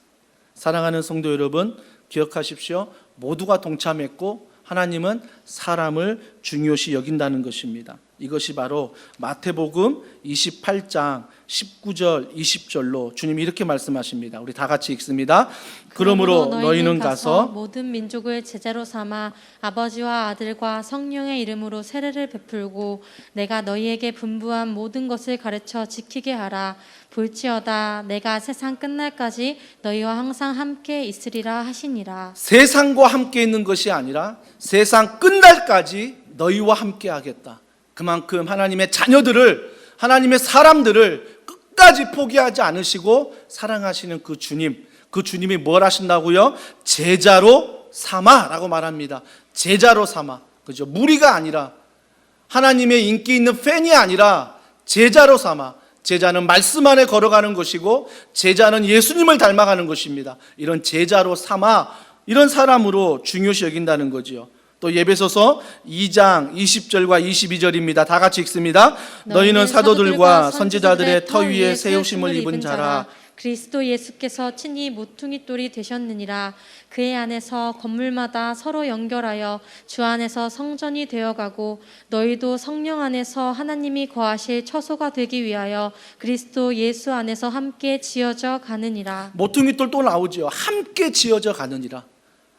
사랑하는 성도 여러분, 기억하십시오. 모두가 동참했고 하나님은 사람을 중요시 여긴다는 것입니다. 이것이 바로 마태복음 28장 19절 20절로 주님이 이렇게 말씀하십니다. 우리 다 같이 읽습니다. 그러므로 너희는 가서 모든 민족을 제자로 삼아 아버지와 아들과 성령의 이름으로 세례를 베풀고 내가 너희에게 분부한 모든 것을 가르쳐 지키게 하라. 볼지어다 내가 세상 끝날까지 너희와 항상 함께 있으리라 하시니라. 세상과 함께 있는 것이 아니라 세상 끝날까지 너희와 함께 하겠다. 그만큼 하나님의 자녀들을, 하나님의 사람들을 끝까지 포기하지 않으시고 사랑하시는 그 주님이 뭘 하신다고요? 제자로 삼아라고 말합니다. 제자로 삼아. 그죠? 무리가 아니라 하나님의 인기 있는 팬이 아니라 제자로 삼아. 제자는 말씀 안에 걸어가는 것이고 제자는 예수님을 닮아가는 것입니다. 이런 제자로 삼아 이런 사람으로 중요시 여긴다는 거지요. 또 예배소서 2장 20절과 22절입니다. 다 같이 읽습니다. 너희는 사도들과 선지자들의 터 위에 세우심을 입은 자라. 그리스도 예수께서 친히 모퉁이 돌이 되셨느니라. 그의 안에서 건물마다 서로 연결하여 주 안에서 성전이 되어가고 너희도 성령 안에서 하나님이 거하실 처소가 되기 위하여 그리스도 예수 안에서 함께 지어져 가느니라. 모퉁이 돌 또 나오죠. 함께 지어져 가느니라.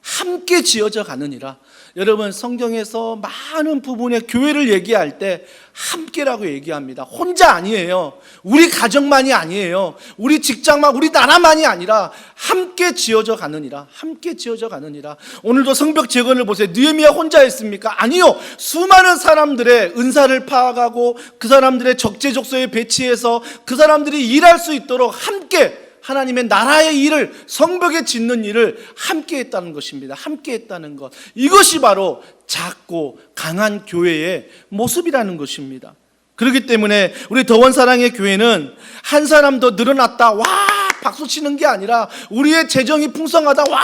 함께 지어져 가느니라. 여러분 성경에서 많은 부분의 교회를 얘기할 때 함께라고 얘기합니다. 혼자 아니에요. 우리 가정만이 아니에요. 우리 직장만, 우리 나라만이 아니라 함께 지어져 가느니라. 함께 지어져 가느니라. 오늘도 성벽 재건을 보세요. 느헤미야 혼자 했습니까? 아니요. 수많은 사람들의 은사를 파악하고 그 사람들의 적재적소에 배치해서 그 사람들이 일할 수 있도록 함께 하나님의 나라의 일을, 성벽에 짓는 일을 함께 했다는 것입니다. 함께 했다는 것. 이것이 바로 작고 강한 교회의 모습이라는 것입니다. 그렇기 때문에 우리 더원 사랑의 교회는 한 사람 더 늘어났다, 와! 박수 치는 게 아니라 우리의 재정이 풍성하다, 와!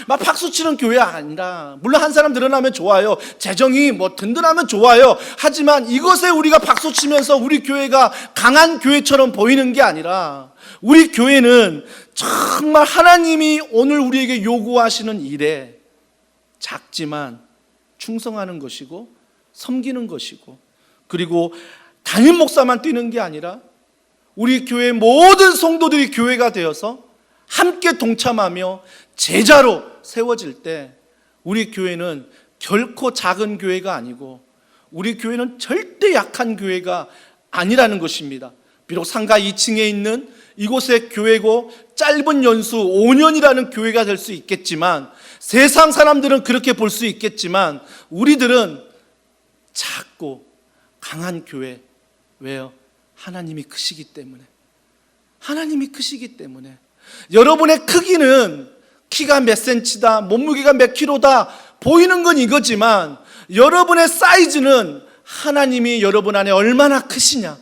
막 박수 치는 교회가 아니라, 물론 한 사람 늘어나면 좋아요. 재정이 뭐 든든하면 좋아요. 하지만 이것에 우리가 박수 치면서 우리 교회가 강한 교회처럼 보이는 게 아니라 우리 교회는 정말 하나님이 오늘 우리에게 요구하시는 일에 작지만 충성하는 것이고 섬기는 것이고, 그리고 담임 목사만 뛰는 게 아니라 우리 교회 모든 성도들이 교회가 되어서 함께 동참하며 제자로 세워질 때 우리 교회는 결코 작은 교회가 아니고 우리 교회는 절대 약한 교회가 아니라는 것입니다. 비록 상가 2층에 있는 이곳의 교회고 짧은 연수 5년이라는 교회가 될 수 있겠지만, 세상 사람들은 그렇게 볼 수 있겠지만 우리들은 작고 강한 교회. 왜요? 하나님이 크시기 때문에. 하나님이 크시기 때문에. 여러분의 크기는 키가 몇 센치다, 몸무게가 몇 킬로다 보이는 건 이거지만 여러분의 사이즈는 하나님이 여러분 안에 얼마나 크시냐,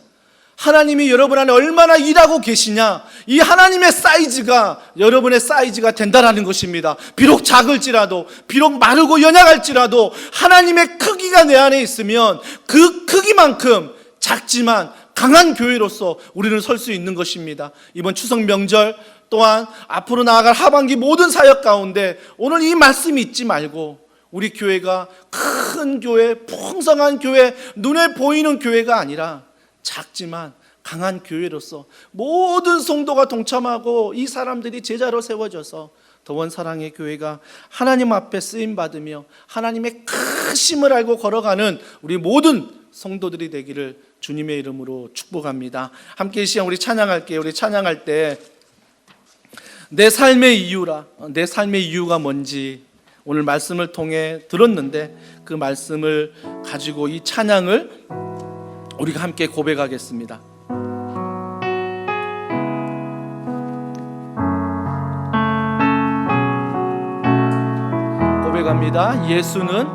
하나님이 여러분 안에 얼마나 일하고 계시냐, 이 하나님의 사이즈가 여러분의 사이즈가 된다라는 것입니다. 비록 작을지라도, 비록 마르고 연약할지라도 하나님의 크기가 내 안에 있으면 그 크기만큼 작지만 강한 교회로서 우리는 설 수 있는 것입니다. 이번 추석 명절 또한 앞으로 나아갈 하반기 모든 사역 가운데 오늘 이 말씀이 잊지 말고 우리 교회가 큰 교회, 풍성한 교회, 눈에 보이는 교회가 아니라 작지만 강한 교회로서 모든 성도가 동참하고 이 사람들이 제자로 세워져서 더원 사랑의 교회가 하나님 앞에 쓰임받으며 하나님의 크심을 알고 걸어가는 우리 모든 성도들이 되기를 주님의 이름으로 축복합니다. 함께 이 시간 우리 찬양할게요. 우리 찬양할 때 내 삶의 이유가 뭔지 오늘 말씀을 통해 들었는데 그 말씀을 가지고 이 찬양을 우리가 함께 고백하겠습니다. 고백합니다. 예수는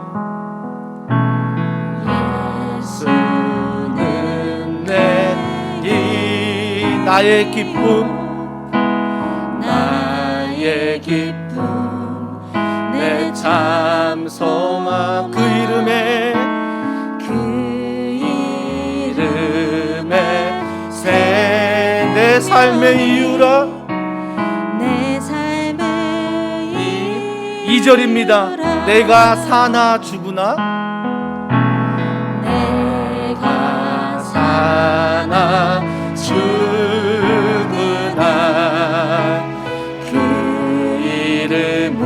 내 이 나의 기쁨, 나의 기쁨, 내 참 소망. 그 이름에 내 삶의 이유라. 내 삶의 2절입니다. 내가 사나 죽으나, 내가 사나 죽으나 그 이름을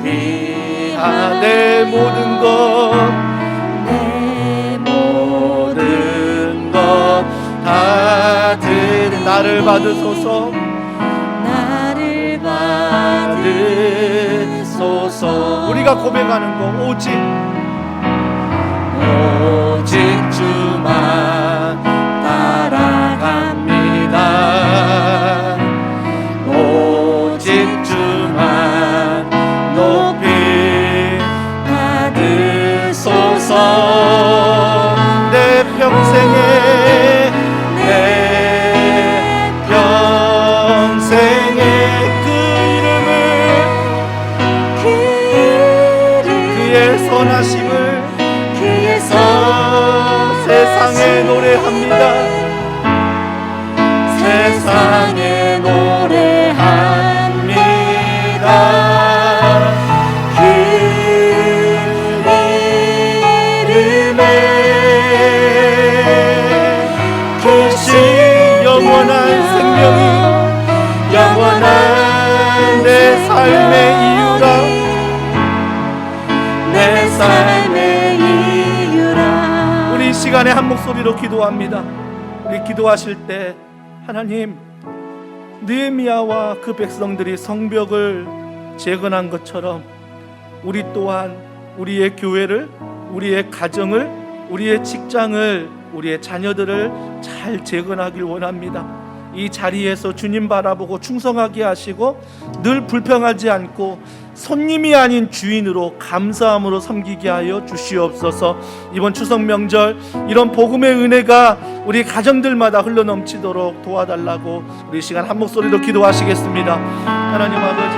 위하 내 모든 것, 내 모든 것 다 드리. 나를 받으소서, 나를 받으소서. 우리가 고백하는 거 오직 주만 따라갑니다. 오직 주만 높이 받으소서. 내 평생에 그의 선하심을 세상에 노래합니다. 세상에 노래합니다. 그 이름에 크신 영원한 생명이, 영원한 내 삶의 이유라. 내 삶의 이유라. 우리 이 시간에 한 목소리로 기도합니다. 우리 기도하실 때 하나님, 느헤미야와 그 백성들이 성벽을 재건한 것처럼 우리 또한 우리의 교회를, 우리의 가정을, 우리의 직장을, 우리의 자녀들을 잘 재건하길 원합니다. 이 자리에서 주님 바라보고 충성하게 하시고 늘 불평하지 않고 손님이 아닌 주인으로 감사함으로 섬기게 하여 주시옵소서. 이번 추석 명절 이런 복음의 은혜가 우리 가정들마다 흘러넘치도록 도와달라고 우리 시간 한 목소리로 기도하시겠습니다. 하나님 아버지,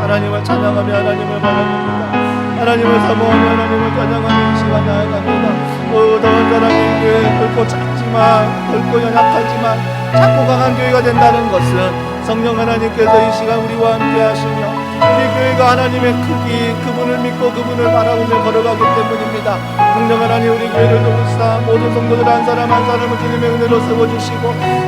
하나님을 찬양하며 하나님을 바라봅니다. 하나님을 사모하며 하나님을 찬양하는 이 시간 나아갑니다. 더한 사람의 교회 결코 작지만, 결코 연약하지만 작고 강한 교회가 된다는 것은 성령 하나님께서 이 시간 우리와 함께 하시며 우리 교회가 하나님의 크기, 그분을 믿고 그분을 바라보며 걸어가기 때문입니다. 성령 하나님, 우리 교회를 도우시사 모든 성도들 한 사람 한 사람을 주님의 은혜로 세워주시고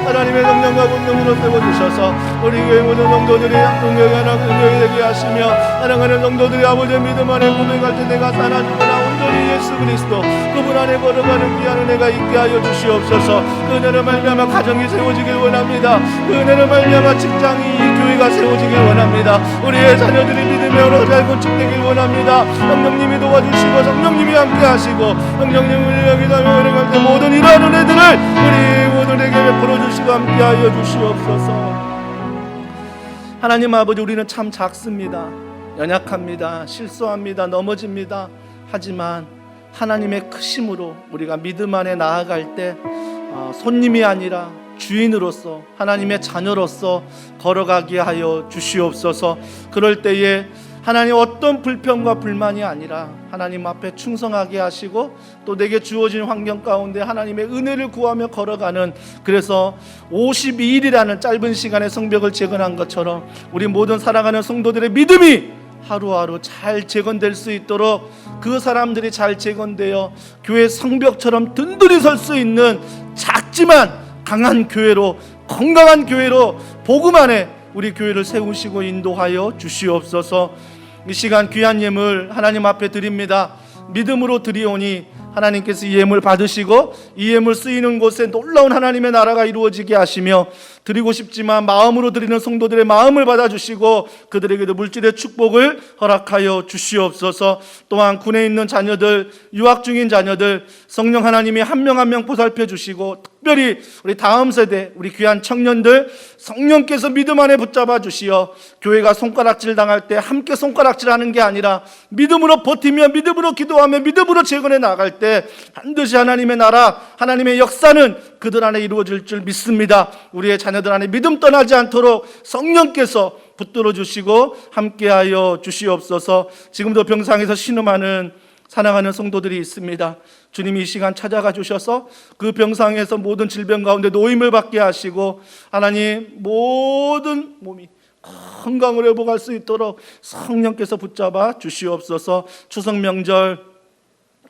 하나님의 성령과 분명으로 세워주셔서 우리 교회 모든 성도들이 응교회 되게 하시며 사랑하는 성도들이 아버지의 믿음 안에 고백할 때 내가 사나 죽으나 온전히 예수 그리스도 그분 안에 걸어가는 귀한 은혜가 있게 하여 주시옵소서. 그 은혜를 말미암아 가정이 세워지길 원합니다. 그 은혜를 말미암아 직장이, 교회가 세워지길 원합니다. 우리의 자녀들이 믿음으로 잘 건축되길 원합니다. 성령님이 도와주시고 성령님이 함께 하시고 성령님을 여기다 여행할 때 모든 이러한 은혜들을 우리 모두에게 베풀어 주시고 함께 하여 주시옵소서. 하나님 아버지, 우리는 참 작습니다. 연약합니다. 실수합니다. 넘어집니다. 하지만 하나님의 크심으로 우리가 믿음 안에 나아갈 때 손님이 아니라 주인으로서, 하나님의 자녀로서 걸어가게 하여 주시옵소서. 그럴 때에 하나님 어떤 불평과 불만이 아니라 하나님 앞에 충성하게 하시고 또 내게 주어진 환경 가운데 하나님의 은혜를 구하며 걸어가는, 그래서 52일이라는 짧은 시간에 성벽을 재건한 것처럼 우리 모든 사랑하는 성도들의 믿음이 하루하루 잘 재건될 수 있도록 그 사람들이 잘 재건되어 교회 성벽처럼 든든히 설 수 있는 작지만 강한 교회로, 건강한 교회로 복음 안에 우리 교회를 세우시고 인도하여 주시옵소서. 이 시간 귀한 예물 하나님 앞에 드립니다. 믿음으로 드리오니 하나님께서 이 예물 받으시고 이 예물 쓰이는 곳에 놀라운 하나님의 나라가 이루어지게 하시며 드리고 싶지만 마음으로 드리는 성도들의 마음을 받아주시고 그들에게도 물질의 축복을 허락하여 주시옵소서. 또한 군에 있는 자녀들, 유학 중인 자녀들 성령 하나님이 한 명 한 명 보살펴 주시고 특별히 우리 다음 세대, 우리 귀한 청년들 성령께서 믿음 안에 붙잡아 주시어 교회가 손가락질 당할 때 함께 손가락질하는 게 아니라 믿음으로 버티며 믿음으로 기도하며 믿음으로 재건해 나갈 때 반드시 하나님의 나라, 하나님의 역사는 그들 안에 이루어질 줄 믿습니다. 우리의 자녀들 안에 믿음 떠나지 않도록 성령께서 붙들어 주시고 함께하여 주시옵소서. 지금도 병상에서 신음하는 사랑하는 성도들이 있습니다. 주님이 이 시간 찾아가 주셔서 그 병상에서 모든 질병 가운데 노임을 받게 하시고 하나님 모든 몸이 건강을 회복할 수 있도록 성령께서 붙잡아 주시옵소서. 추석 명절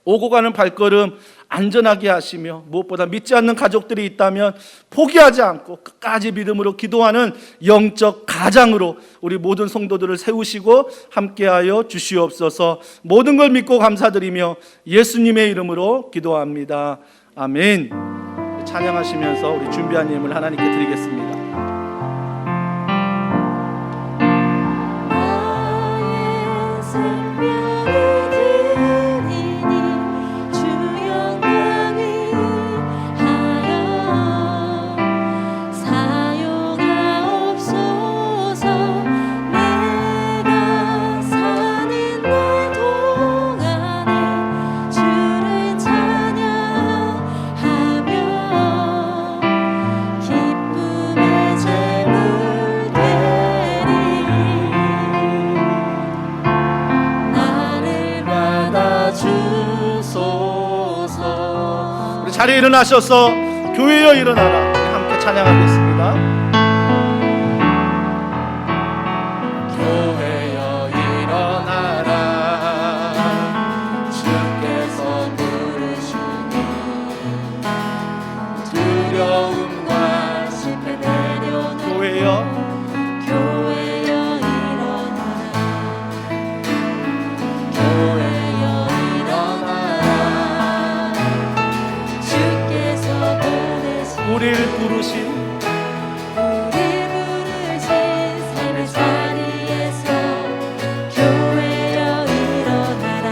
오고 가는 발걸음 안전하게 하시며 무엇보다 믿지 않는 가족들이 있다면 포기하지 않고 끝까지 믿음으로 기도하는 영적 가장으로 우리 모든 성도들을 세우시고 함께하여 주시옵소서. 모든 걸 믿고 감사드리며 예수님의 이름으로 기도합니다. 아멘. 찬양하시면서 우리 준비한 예물 하나님께 드리겠습니다. 자리에 일어나셔서 교회여 일어나라. 우리 함께 찬양하겠습니다. 교회여 일어나라. 주께서 부르시니 두려움과 실패 내려놓고 교회여 교회여 일어나라. 교회여 일어나라. 주께서 보내신 우리를 부르신 삶의 자리에서 교회여 일어나라.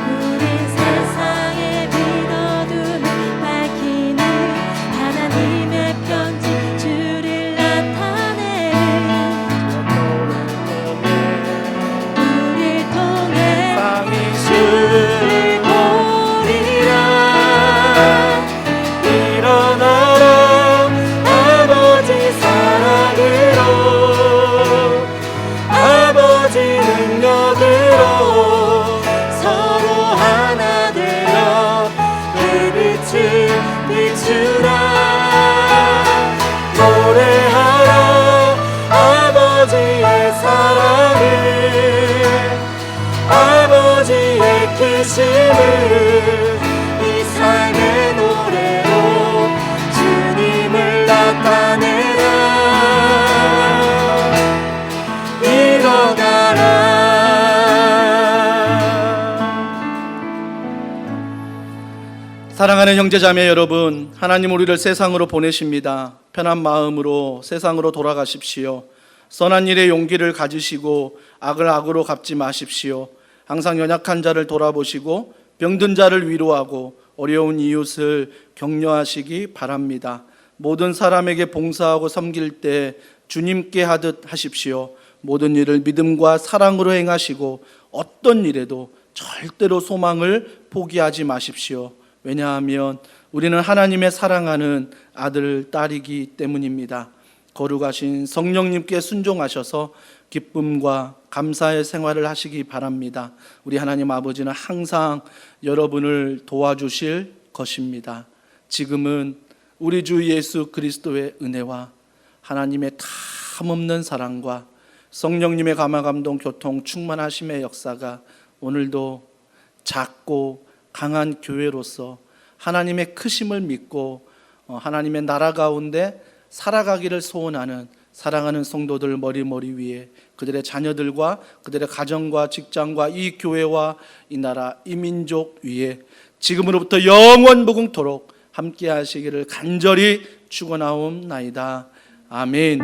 우린 세상에 믿어두는 밝히는 하나님의 편지 주를 나타내 우릴 통해 주를 보리라. 일어나라. 아버지 사랑으로 아버지 능력으로 서로 하나 되어 그 빛을 비추라. 노래하라. 아버지의 사랑을 아버지의 크심을 이 삶의 노래로 주님을 나타내라. 일어나라. 사랑하는 형제자매 여러분, 하나님 우리를 세상으로 보내십니다. 편한 마음으로 세상으로 돌아가십시오. 선한 일에 용기를 가지시고 악을 악으로 갚지 마십시오. 항상 연약한 자를 돌아보시고 병든 자를 위로하고 어려운 이웃을 격려하시기 바랍니다. 모든 사람에게 봉사하고 섬길 때 주님께 하듯 하십시오. 모든 일을 믿음과 사랑으로 행하시고 어떤 일에도 절대로 소망을 포기하지 마십시오. 왜냐하면 우리는 하나님의 사랑하는 아들, 딸이기 때문입니다. 거룩하신 성령님께 순종하셔서 기쁨과 감사의 생활을 하시기 바랍니다. 우리 하나님 아버지는 항상 여러분을 도와주실 것입니다. 지금은 우리 주 예수 그리스도의 은혜와 하나님의 탐없는 사랑과 성령님의 감화감동 교통 충만하심의 역사가 오늘도 작고 강한 교회로서 하나님의 크심을 믿고 하나님의 나라 가운데 살아가기를 소원하는 사랑하는 성도들 머리 위에 그들의 자녀들과 그들의 가정과 직장과 이 교회와 이 나라 이 민족 위에 지금으로부터 영원 무궁토록 함께 하시기를 간절히 축원하옵나이다. 아멘.